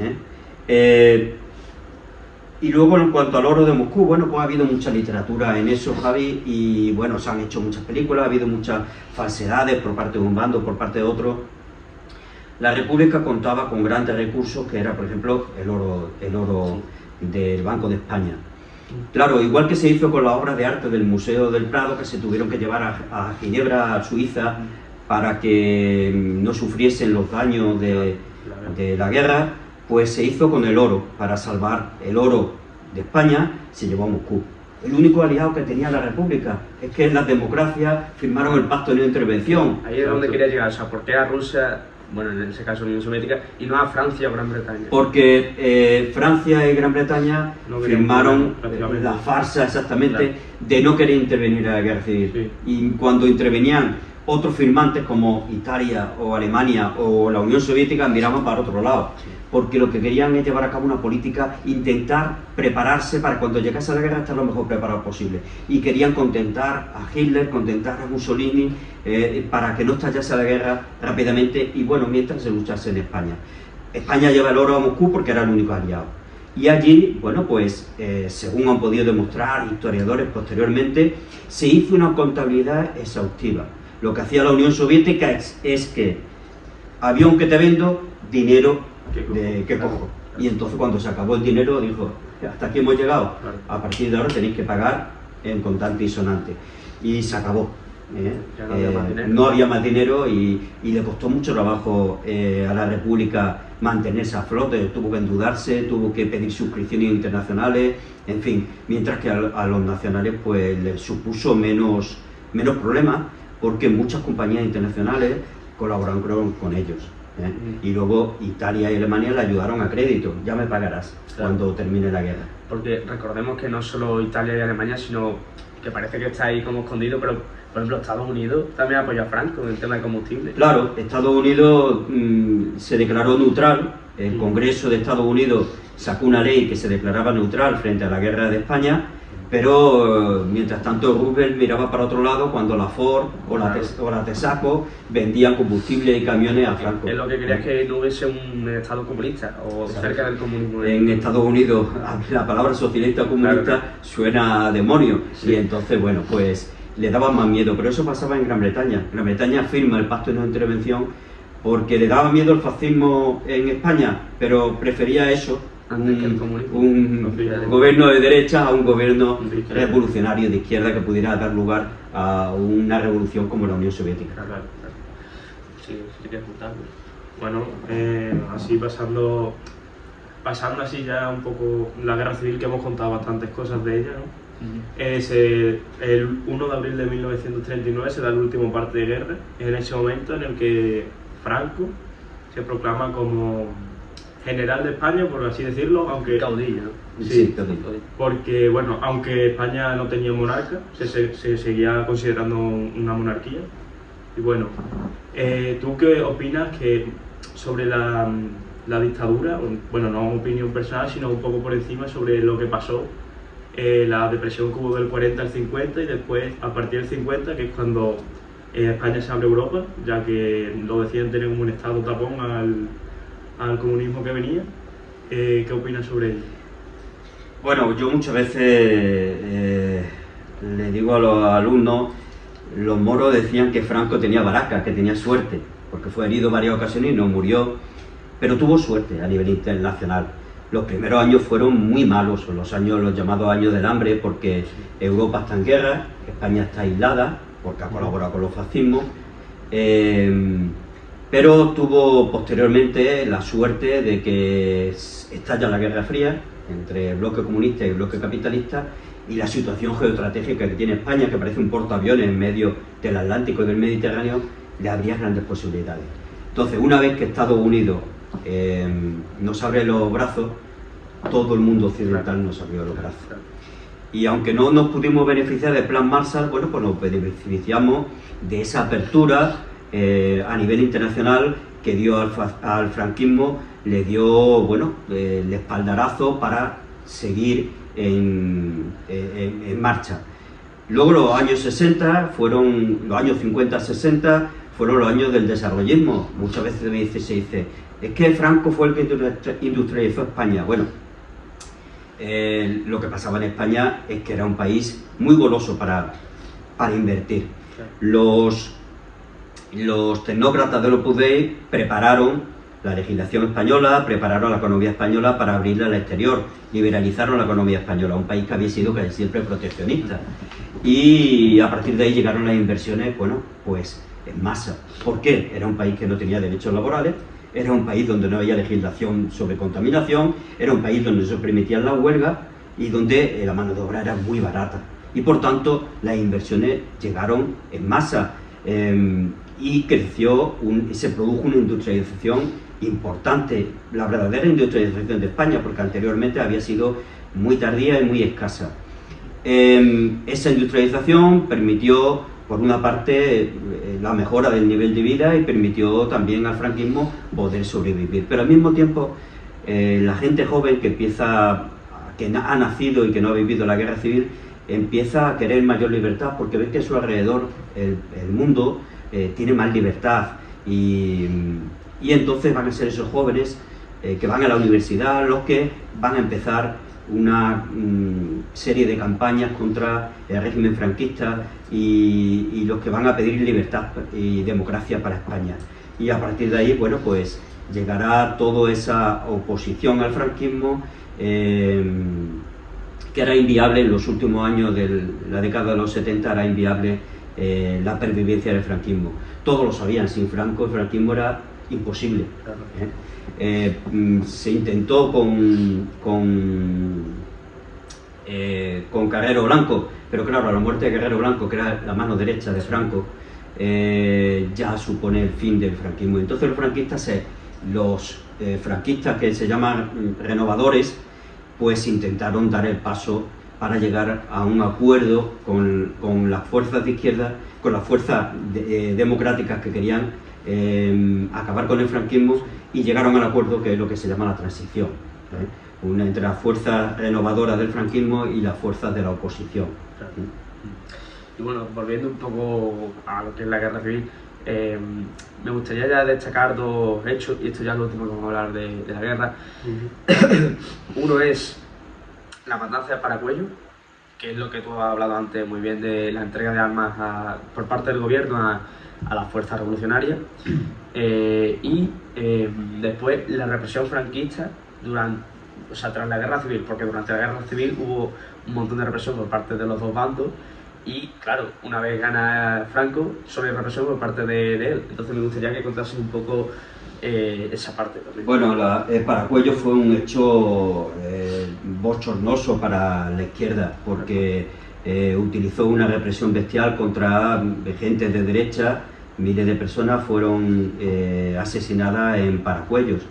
Y luego en cuanto al oro de Moscú, bueno, pues ha habido mucha literatura en eso, Javi, y bueno, se han hecho muchas películas, ha habido muchas falsedades por parte de un bando, por parte de otro. La República contaba con grandes recursos, que era, por ejemplo, el oro del Banco de España. Claro, igual que se hizo con las obras de arte del Museo del Prado, que se tuvieron que llevar a Ginebra, a Suiza, para que no sufriesen los daños de la guerra, pues se hizo con el oro, para salvar el oro de España, se llevó a Moscú. El único aliado que tenía la República es que en las democracias firmaron el pacto de no intervención. Ahí es donde quería llegar, o sea, ¿por qué a Rusia, bueno, en ese caso Unión Soviética, y no a Francia o Gran Bretaña? Porque Francia y Gran Bretaña firmaron la farsa exactamente de no querer intervenir en la guerra civil. Sí. Y cuando intervenían otros firmantes como Italia o Alemania o la Unión Soviética miraban para otro lado. Sí. Porque lo que querían es llevar a cabo una política, intentar prepararse para cuando llegase a la guerra estar lo mejor preparado posible. Y querían contentar a Hitler, contentar a Mussolini, para que no estallase la guerra rápidamente y bueno, mientras se luchase en España. España lleva el oro a Moscú porque era el único aliado. Y allí, bueno, pues según han podido demostrar historiadores posteriormente, se hizo una contabilidad exhaustiva. Lo que hacía la Unión Soviética es que avión que te vendo, dinero que cojo. Y entonces cuando se acabó el dinero dijo, hasta aquí hemos llegado, a partir de ahora tenéis que pagar en contante y sonante. Y se acabó. No había más dinero y le costó mucho trabajo a la República mantenerse a flote, tuvo que endeudarse, tuvo que pedir suscripciones internacionales, en fin, mientras que a los nacionales pues les supuso menos problemas porque muchas compañías internacionales colaboraron con ellos. Y luego Italia y Alemania le ayudaron a crédito, ya me pagarás cuando termine la guerra. Porque recordemos que no solo Italia y Alemania, sino que parece que está ahí como escondido, pero por ejemplo Estados Unidos también apoya a Franco en el tema de combustible. Claro, Estados Unidos se declaró neutral, el Congreso de Estados Unidos sacó una ley que se declaraba neutral frente a la guerra de España, pero mientras tanto Roosevelt miraba para otro lado cuando la Ford o la Texaco vendían combustible y camiones a Franco. Es lo que quería, es que no hubiese un Estado comunista o cerca del comunismo. En Estados Unidos la palabra socialista o comunista suena a demonio, y entonces bueno, pues le daban más miedo, pero eso pasaba en Gran Bretaña. Gran Bretaña firma el pacto de no intervención porque le daba miedo el fascismo en España, pero prefería eso, un gobierno de derecha a un gobierno revolucionario de izquierda que pudiera dar lugar a una revolución como la Unión Soviética. Claro. Sí, quería juntarlo. Bueno, así pasando así ya un poco la guerra civil, que hemos contado bastantes cosas de ella, ¿no? El 1 de abril de 1939 se da el último parte de guerra. Es en ese momento en el que Franco se proclama como general de España, por así decirlo, aunque caudillo. Sí, porque bueno, aunque España no tenía monarca, se seguía considerando una monarquía. Y bueno, ¿tú qué opinas sobre la dictadura? Bueno, no opinión personal, sino un poco por encima sobre lo que pasó la depresión que hubo del 40 al 50 y después a partir del 50, que es cuando España se abre a Europa, ya que lo decían tener como un estado tapón al comunismo que venía. ¿Qué opinas sobre ello? Bueno, yo muchas veces le digo a los alumnos, los moros decían que Franco tenía baraca, que tenía suerte, porque fue herido varias ocasiones y no murió, pero tuvo suerte a nivel internacional. Los primeros años fueron muy malos, los llamados años del hambre, porque Europa está en guerra, España está aislada, porque ha colaborado con los fascismos, pero tuvo posteriormente la suerte de que estalla la Guerra Fría entre el bloque comunista y el bloque capitalista, y la situación geoestratégica que tiene España, que parece un portaaviones en medio del Atlántico y del Mediterráneo, le abría grandes posibilidades. Entonces, una vez que Estados Unidos nos abre los brazos, todo el mundo occidental nos abrió los brazos. Y aunque no nos pudimos beneficiar del Plan Marshall, bueno, pues nos beneficiamos de esa apertura a nivel internacional que dio al franquismo, le dio, bueno, el espaldarazo para seguir en marcha. Luego los años 60 fueron, los años 50-60 fueron los años del desarrollismo. Muchas veces se dice, es que Franco fue el que industrializó España. Bueno, lo que pasaba en España es que era un país muy goloso para invertir. Los tecnócratas del Opus Dei prepararon la legislación española, prepararon la economía española para abrirla al exterior, liberalizaron la economía española, un país que había sido casi siempre proteccionista. Y a partir de ahí llegaron las inversiones, bueno, pues en masa. ¿Por qué? Era un país que no tenía derechos laborales, era un país donde no había legislación sobre contaminación, era un país donde se permitían las huelgas y donde la mano de obra era muy barata. Y por tanto, las inversiones llegaron en masa y se produjo una industrialización importante, la verdadera industrialización de España, porque anteriormente había sido muy tardía y muy escasa. Esa industrialización permitió, por una parte, la mejora del nivel de vida y permitió también al franquismo poder sobrevivir. Pero al mismo tiempo, la gente joven que ha nacido y que no ha vivido la guerra civil, empieza a querer mayor libertad porque ve que a su alrededor el mundo tiene más libertad y entonces van a ser esos jóvenes que van a la universidad los que van a empezar una serie de campañas contra el régimen franquista y los que van a pedir libertad y democracia para España. Y a partir de ahí, bueno, pues llegará toda esa oposición al franquismo que era inviable en los últimos años de la década de los 70, era inviable la pervivencia del franquismo. Todos lo sabían, sin Franco el franquismo era imposible. Se intentó con Carrero Blanco, pero claro, la muerte de Carrero Blanco, que era la mano derecha de Franco, ya supone el fin del franquismo. Entonces los franquistas que se llaman renovadores, pues intentaron dar el paso para llegar a un acuerdo con las fuerzas de izquierda, con las fuerzas democráticas que querían acabar con el franquismo, y llegaron al acuerdo que es lo que se llama la transición, entre las fuerzas renovadoras del franquismo y las fuerzas de la oposición. Claro. Y bueno, volviendo un poco a lo que es la guerra civil, me gustaría ya destacar dos hechos, y esto ya es lo último que vamos a hablar de la guerra. Uno es la matanza de Paracuello, que es lo que tú has hablado antes muy bien, de la entrega de armas por parte del gobierno a las fuerzas revolucionarias, y después la represión franquista tras la guerra civil, porque durante la guerra civil hubo un montón de represión por parte de los dos bandos, y claro, una vez gana Franco, solo hay represión por parte de él. Entonces me gustaría que contases un poco esa parte también. Bueno, Paracuello fue un hecho bochornoso para la izquierda, porque utilizó una represión bestial contra gente de derecha. Miles de personas fueron asesinadas en Paracuellos.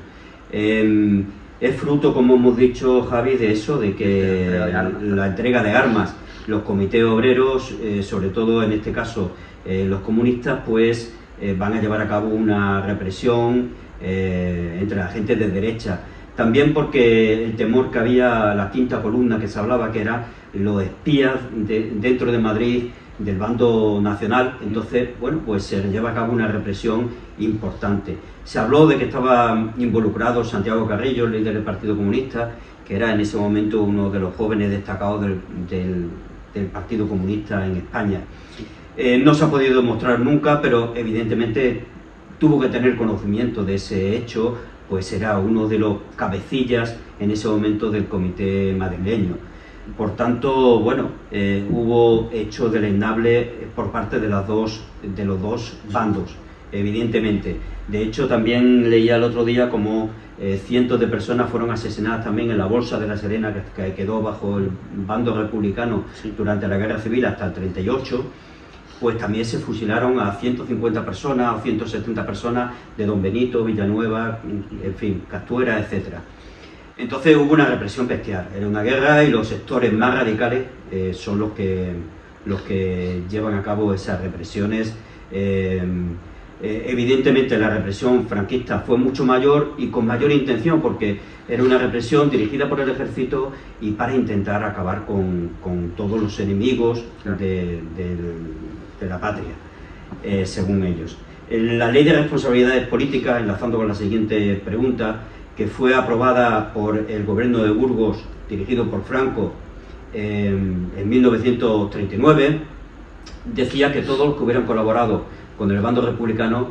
Es fruto, como hemos dicho, Javi, de eso, de que la entrega de armas, los comités obreros, sobre todo en este caso los comunistas, pues van a llevar a cabo una represión entre la gente de derecha. También porque el temor que había, la quinta columna que se hablaba, que era los espías dentro de Madrid del bando nacional. Entonces, bueno, pues se lleva a cabo una represión importante. Se habló de que estaba involucrado Santiago Carrillo, el líder del Partido Comunista, que era en ese momento uno de los jóvenes destacados del Partido Comunista en España. No se ha podido demostrar nunca, pero evidentemente tuvo que tener conocimiento de ese hecho, pues era uno de los cabecillas en ese momento del comité madrileño. Por tanto, bueno, hubo hechos deleznables por parte de los dos bandos, evidentemente. De hecho, también leía el otro día como cientos de personas fueron asesinadas también en la Bolsa de la Serena, que quedó bajo el bando republicano durante la Guerra Civil hasta el 38. Pues también se fusilaron a 150 personas o 170 personas de Don Benito, Villanueva, en fin, Castuera, etc. Entonces hubo una represión bestial, era una guerra y los sectores más radicales son los que llevan a cabo esas represiones. Evidentemente la represión franquista fue mucho mayor y con mayor intención, porque era una represión dirigida por el ejército y para intentar acabar con todos los enemigos de la patria, según ellos. La ley de responsabilidades políticas, enlazando con la siguiente pregunta, que fue aprobada por el gobierno de Burgos, dirigido por Franco, en 1939, decía que todos los que hubieran colaborado con el bando republicano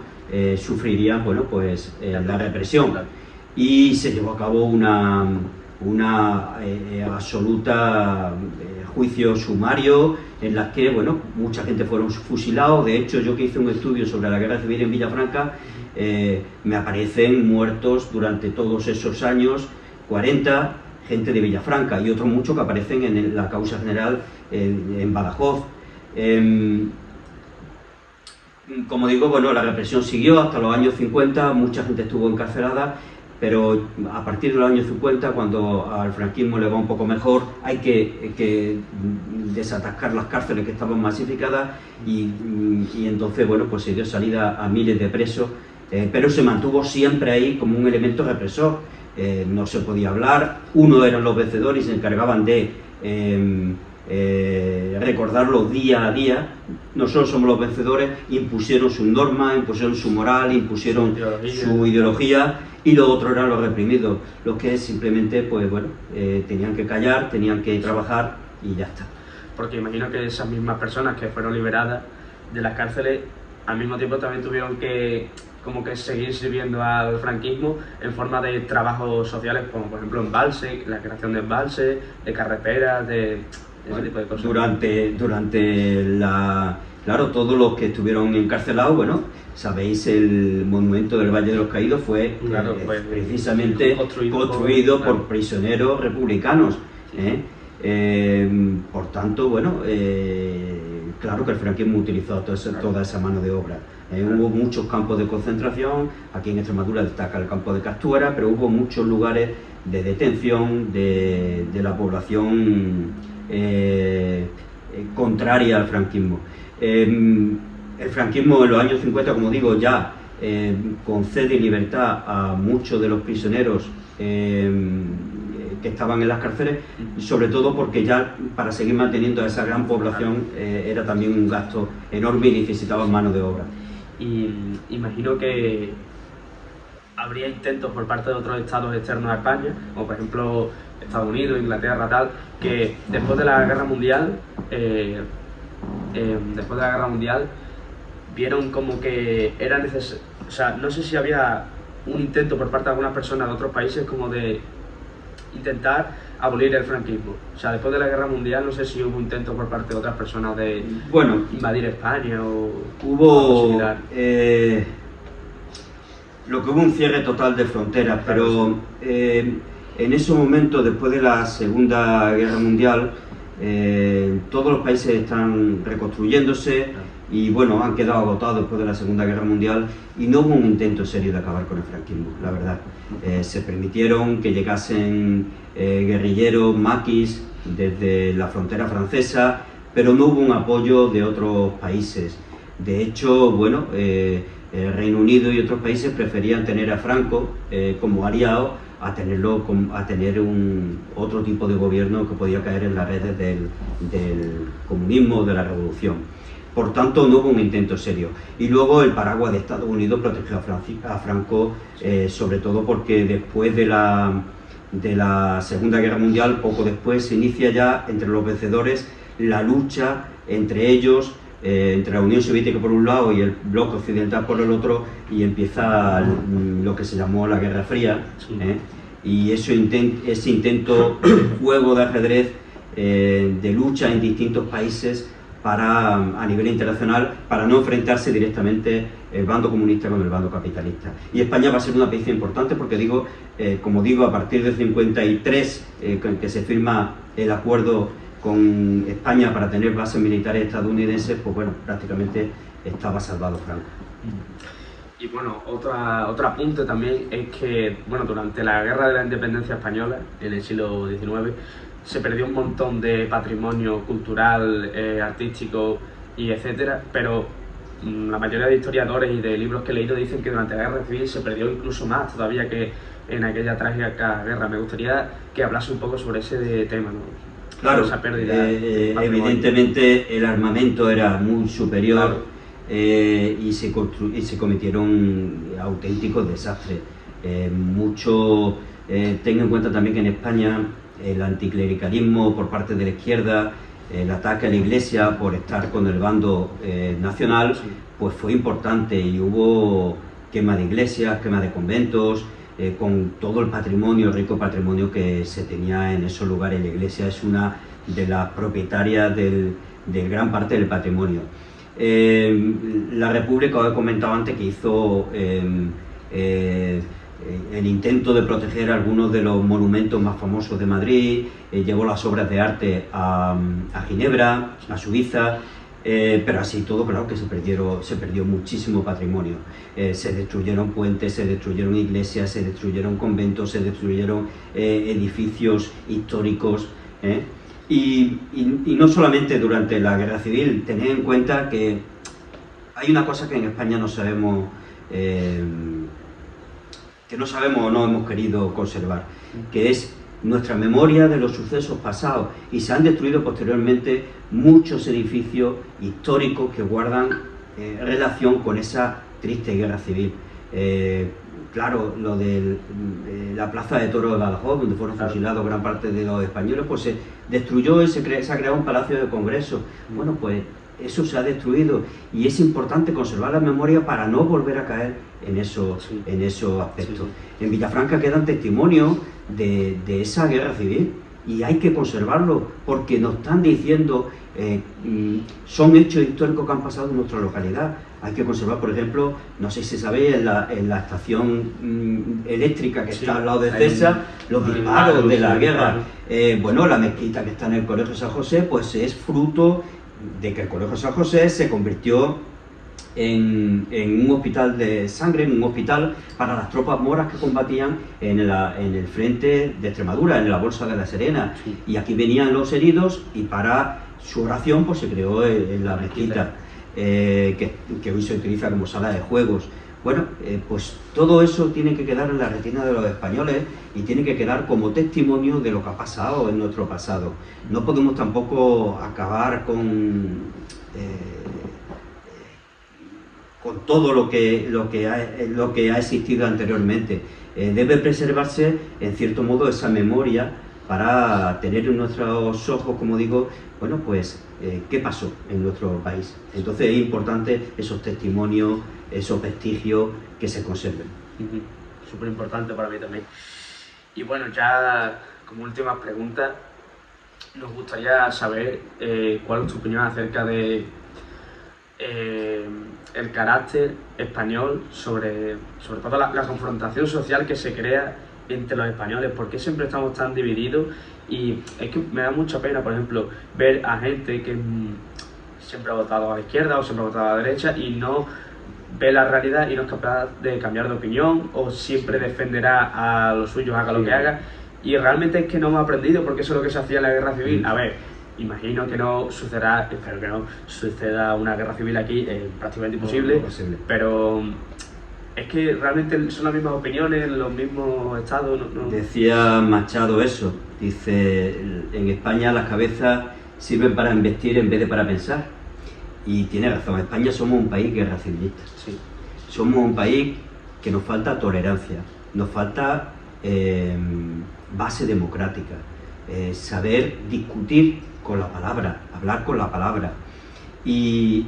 sufrirían, bueno, pues, la represión. Y se llevó a cabo una absoluta juicio sumario en las que, bueno, mucha gente fueron fusilados. De hecho, yo que hice un estudio sobre la guerra civil en Villafranca, me aparecen muertos durante todos esos años 40 gente de Villafranca y otros muchos que aparecen en la causa general en Badajoz. Como digo, bueno, la represión siguió hasta los años 50, mucha gente estuvo encarcelada, pero a partir de los años 50, cuando al franquismo le va un poco mejor, hay que desatascar las cárceles que estaban masificadas y entonces, bueno, pues se dio salida a miles de presos, pero se mantuvo siempre ahí como un elemento represor. No se podía hablar, uno eran los vencedores y se encargaban de recordarlo día a día. Nosotros somos los vencedores, impusieron sus normas, impusieron su moral, impusieron su ideología, y los otros eran los reprimidos, los que simplemente, pues bueno, tenían que callar, tenían que trabajar y ya está. Porque imagino que esas mismas personas que fueron liberadas de las cárceles, al mismo tiempo también tuvieron que como que seguir sirviendo al franquismo en forma de trabajos sociales, como por ejemplo embalses, la creación de embalses, de carreteras, de ese tipo de cosas. Claro, todos los que estuvieron encarcelados, bueno, sabéis, el monumento del Valle de los Caídos fue precisamente construido por prisioneros republicanos. Por tanto, bueno, claro que el franquismo utilizó toda esa mano de obra. Hubo muchos campos de concentración, aquí en Extremadura destaca el campo de Castuera, pero hubo muchos lugares de detención de la población contraria al franquismo. El franquismo en los años 50, como digo, ya concede libertad a muchos de los prisioneros que estaban en las cárceles, sobre todo porque ya para seguir manteniendo a esa gran población era también un gasto enorme y necesitaban mano de obra. Y imagino que habría intentos por parte de otros estados externos a España, como por ejemplo Estados Unidos, Inglaterra, tal, que después de la Guerra Mundial, vieron como que era necesario, o sea, no sé si había un intento por parte de algunas personas de otros países como de intentar abolir el franquismo. O sea, después de la Guerra Mundial no sé si hubo intento por parte de otras personas de invadir España o hubo lo que hubo un cierre total de fronteras, pero en ese momento, después de la Segunda Guerra Mundial, todos los países están reconstruyéndose y bueno, han quedado agotados después de la Segunda Guerra Mundial y no hubo un intento serio de acabar con el franquismo, la verdad. Se permitieron que llegasen guerrilleros, maquis desde la frontera francesa, pero no hubo un apoyo de otros países. De hecho, bueno, el Reino Unido y otros países preferían tener a Franco como aliado a tener otro tipo de gobierno que podía caer en las redes del comunismo, de la revolución. Por tanto, no hubo un intento serio. Y luego el paraguas de Estados Unidos protegió a Franco, sobre todo porque después de la Segunda Guerra Mundial, poco después, se inicia ya entre los vencedores la lucha entre ellos, entre la Unión Soviética por un lado y el bloque occidental por el otro, y empieza lo que se llamó la Guerra Fría, y ese intento de juego de ajedrez, de lucha en distintos países a nivel internacional, para no enfrentarse directamente el bando comunista con el bando capitalista. Y España va a ser una pieza importante porque como digo, a partir del 53, que se firma el acuerdo con España para tener bases militares estadounidenses, pues bueno, prácticamente estaba salvado Franco. Y bueno, otro apunte también es que, bueno, durante la Guerra de la Independencia Española, en el siglo XIX, se perdió un montón de patrimonio cultural, artístico y etcétera, pero la mayoría de historiadores y de libros que he leído dicen que durante la Guerra Civil se perdió incluso más todavía que en aquella trágica guerra. Me gustaría que hablase un poco sobre ese tema, ¿no? Claro, esa pérdida evidentemente el armamento era muy superior, claro. Y se cometieron auténticos desastres. Tengo en cuenta también que en España el anticlericalismo por parte de la izquierda, el ataque a la Iglesia por estar con el bando nacional, sí, pues fue importante, y hubo quema de iglesias, quema de conventos, con todo el patrimonio, el rico patrimonio que se tenía en esos lugares. La Iglesia es una de las propietarias de gran parte del patrimonio. La República, os he comentado antes, que hizo el intento de proteger algunos de los monumentos más famosos de Madrid, llevó las obras de arte a Ginebra, a Suiza, pero así todo, claro que se perdió muchísimo patrimonio. Se destruyeron puentes, se destruyeron iglesias, se destruyeron conventos, se destruyeron edificios históricos, y no solamente durante la Guerra Civil. Tened en cuenta que hay una cosa que en España no sabemos o no hemos querido conservar, que es nuestra memoria de los sucesos pasados, y se han destruido posteriormente muchos edificios históricos que guardan relación con esa triste guerra civil. Claro, lo de la plaza de toros de Badajoz, donde fueron fusilados gran parte de los españoles, pues se destruyó y se ha creado un palacio de congreso. Bueno, pues eso se ha destruido, y es importante conservar la memoria para no volver a caer en esos aspectos. Sí. En Villafranca quedan testimonios de esa guerra civil, y hay que conservarlo porque nos están diciendo, son hechos históricos que han pasado en nuestra localidad. Hay que conservar, por ejemplo, no sé si sabéis, en la estación eléctrica que está al lado de César, los disparos de la guerra. Bueno, la mezquita que está en el Colegio San José, pues es fruto de que el Colegio San José se convirtió en un hospital de sangre, en un hospital para las tropas moras que combatían en el frente de Extremadura, en la Bolsa de la Serena. Sí. Y aquí venían los heridos, y para su oración pues se creó en la mezquita, que hoy se utiliza como sala de juegos. Bueno, pues todo eso tiene que quedar en la retina de los españoles, y tiene que quedar como testimonio de lo que ha pasado en nuestro pasado. No podemos tampoco acabar con todo lo que ha existido anteriormente. Debe preservarse, en cierto modo, esa memoria para tener en nuestros ojos, como digo, bueno, pues qué pasó en nuestro país. Entonces es importante esos testimonios, esos vestigios que se conserven. Súper importante para mí también. Y bueno, ya como última pregunta, nos gustaría saber cuál es tu opinión acerca de el carácter español, sobre todo la confrontación social que se crea entre los españoles. ¿Por qué siempre estamos tan divididos? Y es que me da mucha pena, por ejemplo, ver a gente que siempre ha votado a la izquierda o siempre ha votado a la derecha, y no ve la realidad y no es capaz de cambiar de opinión, o siempre defenderá a los suyos, haga lo que haga. Y realmente es que no hemos aprendido, porque eso es lo que se hacía en la guerra civil. A ver, imagino que no sucederá, espero que no suceda una guerra civil aquí, prácticamente imposible, pero es que realmente son las mismas opiniones, los mismos estados. No. Decía Machado eso, dice, en España las cabezas sirven para investir en vez de para pensar. Y tiene razón, en España somos un país guerra civilista. Sí. Somos un país que nos falta tolerancia, nos falta base democrática, saber discutir con la palabra, hablar con la palabra y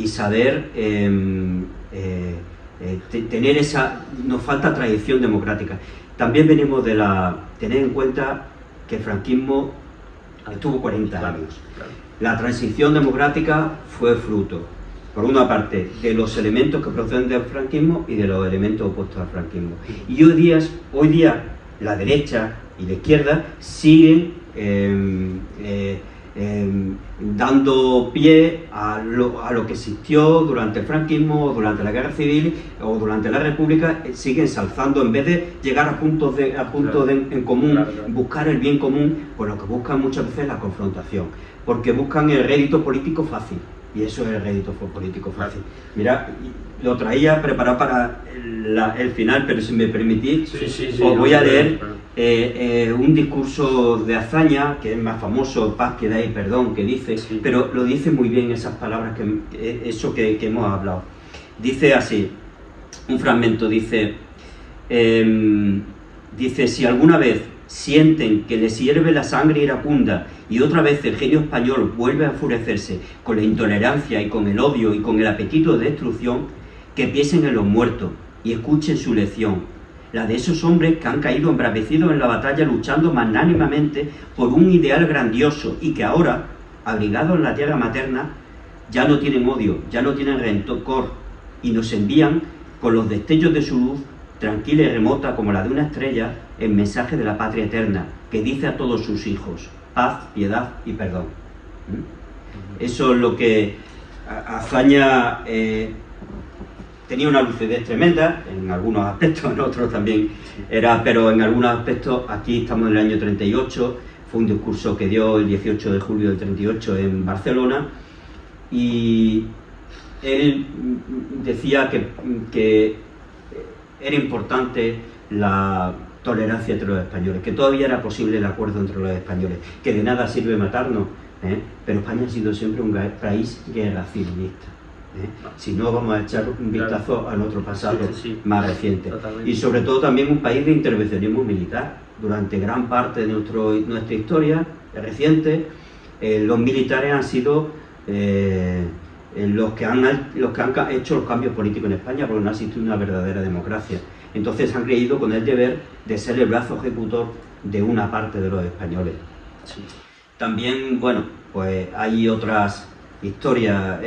saber tener esa... Nos falta tradición democrática. También venimos de tener en cuenta que el franquismo estuvo 40 años. Claro. La transición democrática fue fruto, por una parte, de los elementos que proceden del franquismo y de los elementos opuestos al franquismo. Y hoy día la derecha y la izquierda siguen dando pie a lo que existió durante el franquismo, o durante la guerra civil o durante la república, siguen ensalzando, en vez de llegar a puntos en común, claro. buscar el bien común, pues lo que buscan muchas veces es la confrontación, porque buscan el rédito político fácil. Y eso es el rédito político fácil. Mira, lo traía preparado para el final, pero si me permitís, os voy a leer un discurso de Azaña, que es más famoso, paz, piedad y perdón, que dice, pero lo dice muy bien esas palabras, eso que hemos hablado. Dice así, un fragmento, dice, si alguna vez sienten que les hierve la sangre iracunda y otra vez el genio español vuelve a enfurecerse con la intolerancia y con el odio y con el apetito de destrucción, que piensen en los muertos y escuchen su lección, la de esos hombres que han caído embravecidos en la batalla luchando magnánimamente por un ideal grandioso y que ahora, abrigados en la tierra materna, ya no tienen odio, ya no tienen rencor y nos envían con los destellos de su luz tranquila y remota como la de una estrella, el mensaje de la patria eterna, que dice a todos sus hijos, paz, piedad y perdón. Eso es lo que Azaña tenía una lucidez tremenda, en algunos aspectos, en otros también pero en algunos aspectos, aquí estamos en el año 38, fue un discurso que dio el 18 de julio del 38 en Barcelona, y él decía que era importante la tolerancia entre los españoles, que todavía era posible el acuerdo entre los españoles, que de nada sirve matarnos, pero España ha sido siempre un país guerra civilista. Si no, vamos a echar un vistazo a nuestro pasado más reciente. Totalmente. Y sobre todo también un país de intervencionismo militar. Durante gran parte de nuestra historia reciente, los militares han sido los que han hecho los cambios políticos en España, porque no ha existido una verdadera democracia. Entonces han creído con el deber de ser el brazo ejecutor de una parte de los españoles. Sí. También, bueno, pues hay otras historias.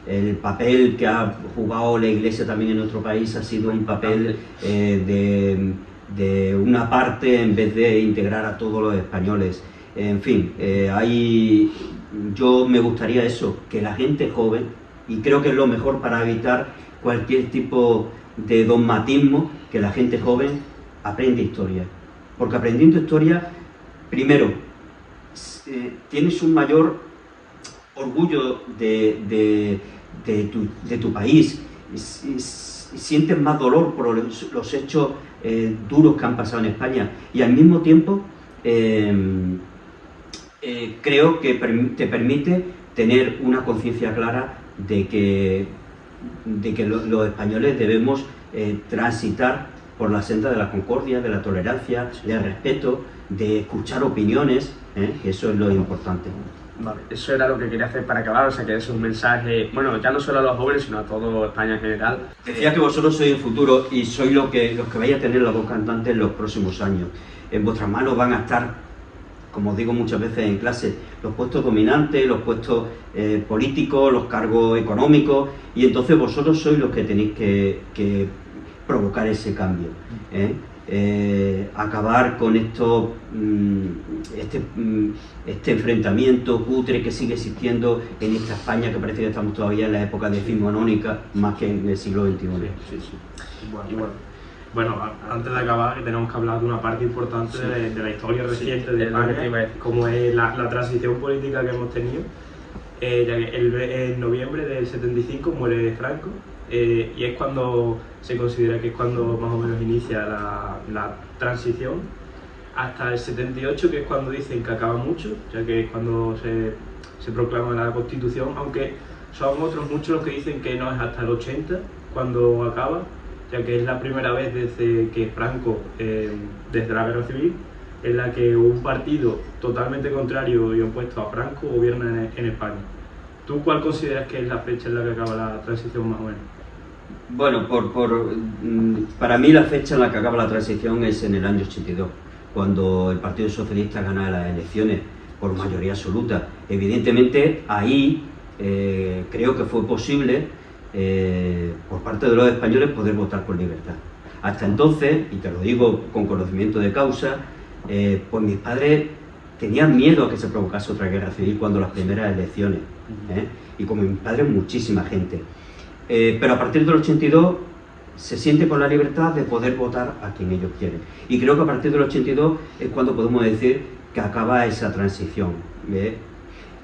El papel que ha jugado la Iglesia también en nuestro país ha sido un papel de una parte en vez de integrar a todos los españoles. En fin, yo me gustaría eso, que la gente joven, y creo que es lo mejor para evitar cualquier tipo de dogmatismo, que la gente joven aprenda historia. Porque aprendiendo historia, primero, tienes un mayor orgullo de tu país, sientes más dolor por los hechos duros que han pasado en España, y al mismo tiempo creo que te permite tener una conciencia clara de que los españoles debemos transitar por la senda de la concordia, de la tolerancia, del respeto, de escuchar opiniones, que eso es lo importante. Vale, eso era lo que quería hacer para acabar, o sea que es un mensaje, bueno, ya no solo a los jóvenes, sino a toda España en general. Decía que vosotros sois el futuro y sois los que vais a tener la voz cantante en los próximos años. En vuestras manos van a estar, como os digo muchas veces en clase, los puestos dominantes, los puestos políticos, los cargos económicos, y entonces vosotros sois los que tenéis que provocar ese cambio. Acabar con este enfrentamiento cutre que sigue existiendo en esta España, que parece que estamos todavía en la época decimonónica más que en el siglo XXI. Bueno, antes de acabar, tenemos que hablar de una parte importante de la historia reciente de España, como es la transición política que hemos tenido. Ya que en noviembre del 75 muere Franco, y es cuando se considera que es cuando más o menos inicia la transición, hasta el 78, que es cuando dicen que acaba mucho, ya que es cuando se proclama la Constitución, aunque son otros muchos los que dicen que no es hasta el 80 cuando acaba, ya que es la primera vez desde que Franco, desde la Guerra Civil, en la que un partido totalmente contrario y opuesto a Franco gobierna en España. ¿Tú cuál consideras que es la fecha en la que acaba la transición más o menos? Bueno, para mí la fecha en la que acaba la transición es en el año 82, cuando el Partido Socialista gana las elecciones por mayoría absoluta. Evidentemente ahí creo que fue posible por parte de los españoles poder votar con libertad. Hasta entonces, y te lo digo con conocimiento de causa, pues mis padres tenían miedo a que se provocase otra guerra civil cuando las primeras elecciones, y como mis padres muchísima gente. Pero a partir del 82 se siente con la libertad de poder votar a quien ellos quieren. Y creo que a partir del 82 es cuando podemos decir que acaba esa transición.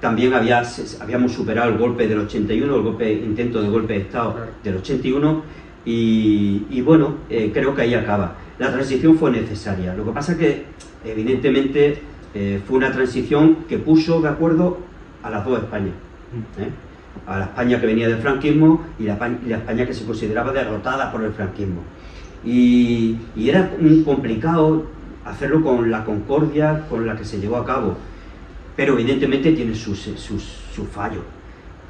También habíamos superado el golpe del 81, intento de golpe de Estado del 81, y bueno, creo que ahí acaba. La transición fue necesaria. Lo que pasa es que, evidentemente, fue una transición que puso de acuerdo a las dos Españas. A la España que venía del franquismo y la España que se consideraba derrotada por el franquismo. Y era complicado hacerlo con la concordia con la que se llevó a cabo, pero evidentemente tiene sus fallos.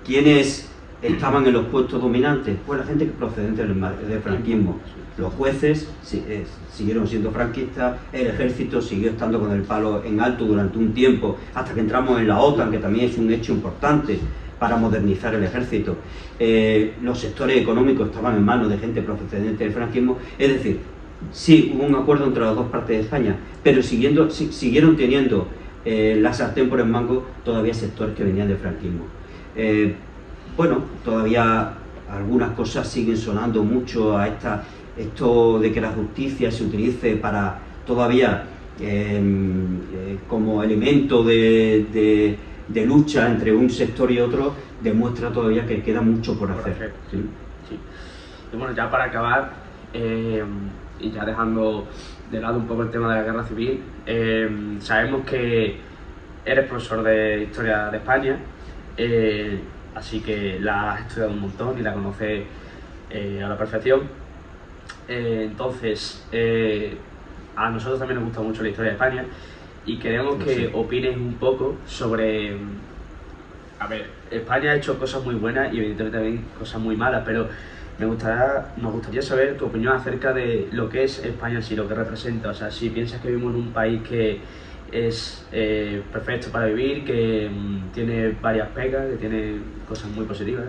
¿Quiénes estaban en los puestos dominantes? Pues la gente procedente del franquismo. Los jueces siguieron siendo franquistas, el ejército siguió estando con el palo en alto durante un tiempo, hasta que entramos en la OTAN, que también es un hecho importante para modernizar el ejército. Los sectores económicos estaban en manos de gente procedente del franquismo. Es decir, sí, hubo un acuerdo entre las dos partes de España, pero siguieron teniendo la sartén por el mango todavía sectores que venían del franquismo. Bueno, todavía algunas cosas siguen sonando mucho a esto de que la justicia se utilice para todavía como elemento de lucha entre un sector y otro, demuestra todavía que queda mucho por hacer. Sí. Y bueno, ya para acabar, y ya dejando de lado un poco el tema de la guerra civil, sabemos que eres profesor de Historia de España, así que la has estudiado un montón y la conoces a la perfección. Entonces, a nosotros también nos gusta mucho la historia de España y queremos que opines un poco sobre... A ver, España ha hecho cosas muy buenas y evidentemente también cosas muy malas, pero nos gustaría saber tu opinión acerca de lo que es España en sí, lo que representa. O sea, si piensas que vivimos en un país que es perfecto para vivir, que tiene varias pegas, que tiene cosas muy positivas.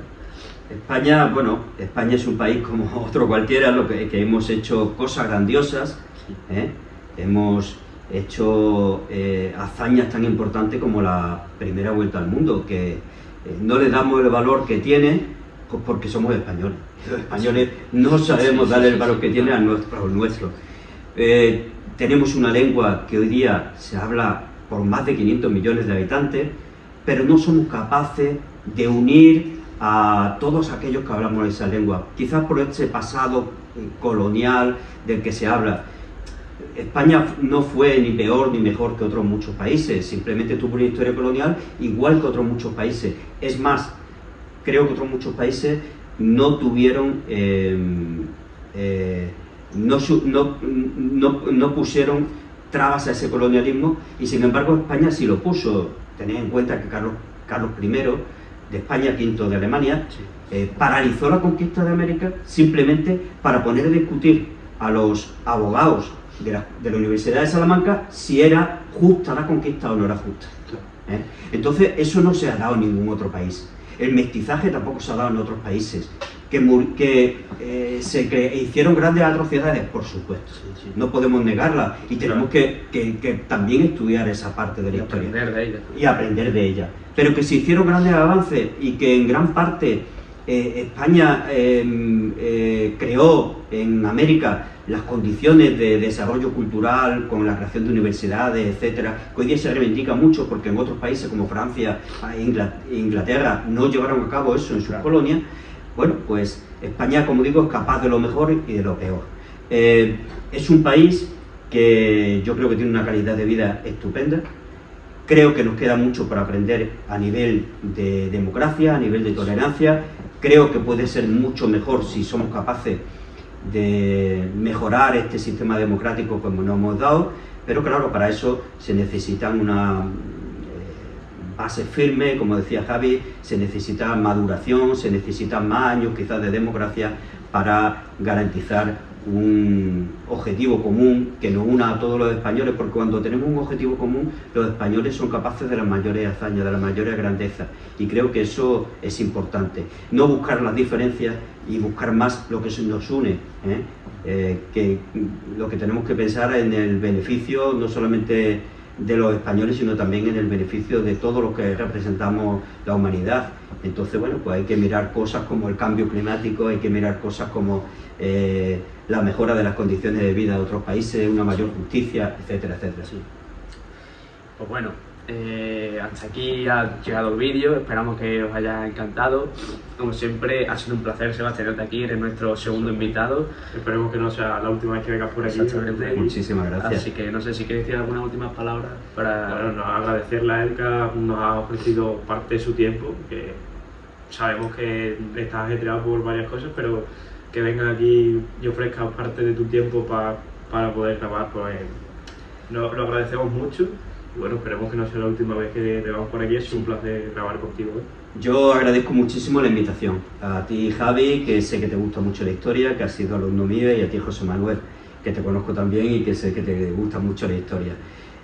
España, bueno, España es un país como otro cualquiera, que hemos hecho cosas grandiosas, hemos hecho hazañas tan importantes como la primera vuelta al mundo, que no le damos el valor que tiene, pues porque somos españoles. Los españoles no sabemos darle el valor que tiene a nuestro. Tenemos una lengua que hoy día se habla por más de 500 millones de habitantes, pero no somos capaces de unir a todos aquellos que hablamos esa lengua, quizás por ese pasado colonial del que se habla. España no fue ni peor ni mejor que otros muchos países, simplemente tuvo una historia colonial igual que otros muchos países. Es más, creo que otros muchos países no tuvieron, no pusieron trabas a ese colonialismo, y sin embargo España sí lo puso. Tened en cuenta que Carlos I de España, V de Alemania, paralizó la conquista de América simplemente para poner a discutir a los abogados de la Universidad de Salamanca si era justa la conquista o no era justa. Entonces eso no se ha dado en ningún otro país. El mestizaje tampoco se ha dado en otros países. Hicieron grandes atrocidades, por supuesto, no podemos negarla, y tenemos que también estudiar esa parte de la historia y aprender de ella. Pero que se hicieron grandes avances y que en gran parte España creó en América las condiciones de desarrollo cultural con la creación de universidades, etcétera, que hoy día se reivindica mucho porque en otros países como Francia e Inglaterra no llevaron a cabo eso en sus colonias. Bueno, pues España, como digo, es capaz de lo mejor y de lo peor. Es un país que yo creo que tiene una calidad de vida estupenda. Creo que nos queda mucho por aprender a nivel de democracia, a nivel de tolerancia. Creo que puede ser mucho mejor si somos capaces de mejorar este sistema democrático como nos hemos dado, pero claro, para eso se necesitan una base firme, como decía Javi, se necesita maduración, se necesitan más años quizás de democracia para garantizar un objetivo común que nos una a todos los españoles, porque cuando tenemos un objetivo común, los españoles son capaces de las mayores hazañas, de las mayores grandezas, y creo que eso es importante. No buscar las diferencias y buscar más lo que nos une, que lo que tenemos que pensar en el beneficio no solamente de los españoles, sino también en el beneficio de todos los que representamos la humanidad. Entonces, bueno, pues hay que mirar cosas como el cambio climático, hay que mirar cosas como la mejora de las condiciones de vida de otros países, una mayor justicia, etcétera, etcétera. Sí. Pues bueno, hasta aquí ha llegado el vídeo, esperamos que os haya encantado. Como siempre, ha sido un placer, Sebastián, tenerte aquí, eres nuestro segundo invitado. Esperemos que no sea la última vez que vengas por aquí. Exactamente. Muchísimas gracias. Así que no sé si quieres decir algunas últimas palabras para... Bueno, nos agradecerle a él que nos ha ofrecido parte de su tiempo, que sabemos que estás ajetreado por varias cosas, pero que vengas aquí y ofrezcas parte de tu tiempo para poder grabar, pues lo agradecemos mucho. Y bueno, esperemos que no sea la última vez que te vamos por aquí, es un placer grabar contigo. Yo agradezco muchísimo la invitación. A ti, Javi, que sé que te gusta mucho la historia, que has sido alumno mío, y a ti, José Manuel, que te conozco también y que sé que te gusta mucho la historia.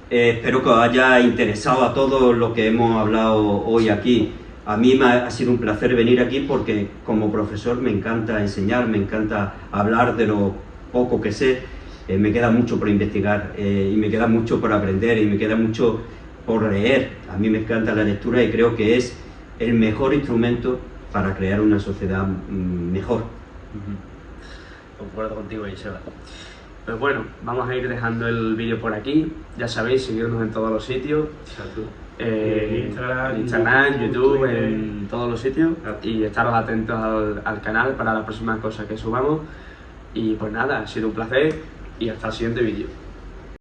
Espero que os haya interesado a todos lo que hemos hablado hoy aquí. A mí me ha sido un placer venir aquí porque como profesor me encanta enseñar, me encanta hablar de lo poco que sé. Me queda mucho por investigar y me queda mucho por aprender y me queda mucho por leer. A mí me encanta la lectura y creo que es el mejor instrumento para crear una sociedad mejor. Concuerdo contigo, Isabel. Pues bueno, vamos a ir dejando el vídeo por aquí. Ya sabéis, seguirnos en todos los sitios. Instagram, YouTube, en todos los sitios. Y estaros atentos al canal para las próximas cosas que subamos. Y pues nada, ha sido un placer y hasta el siguiente vídeo.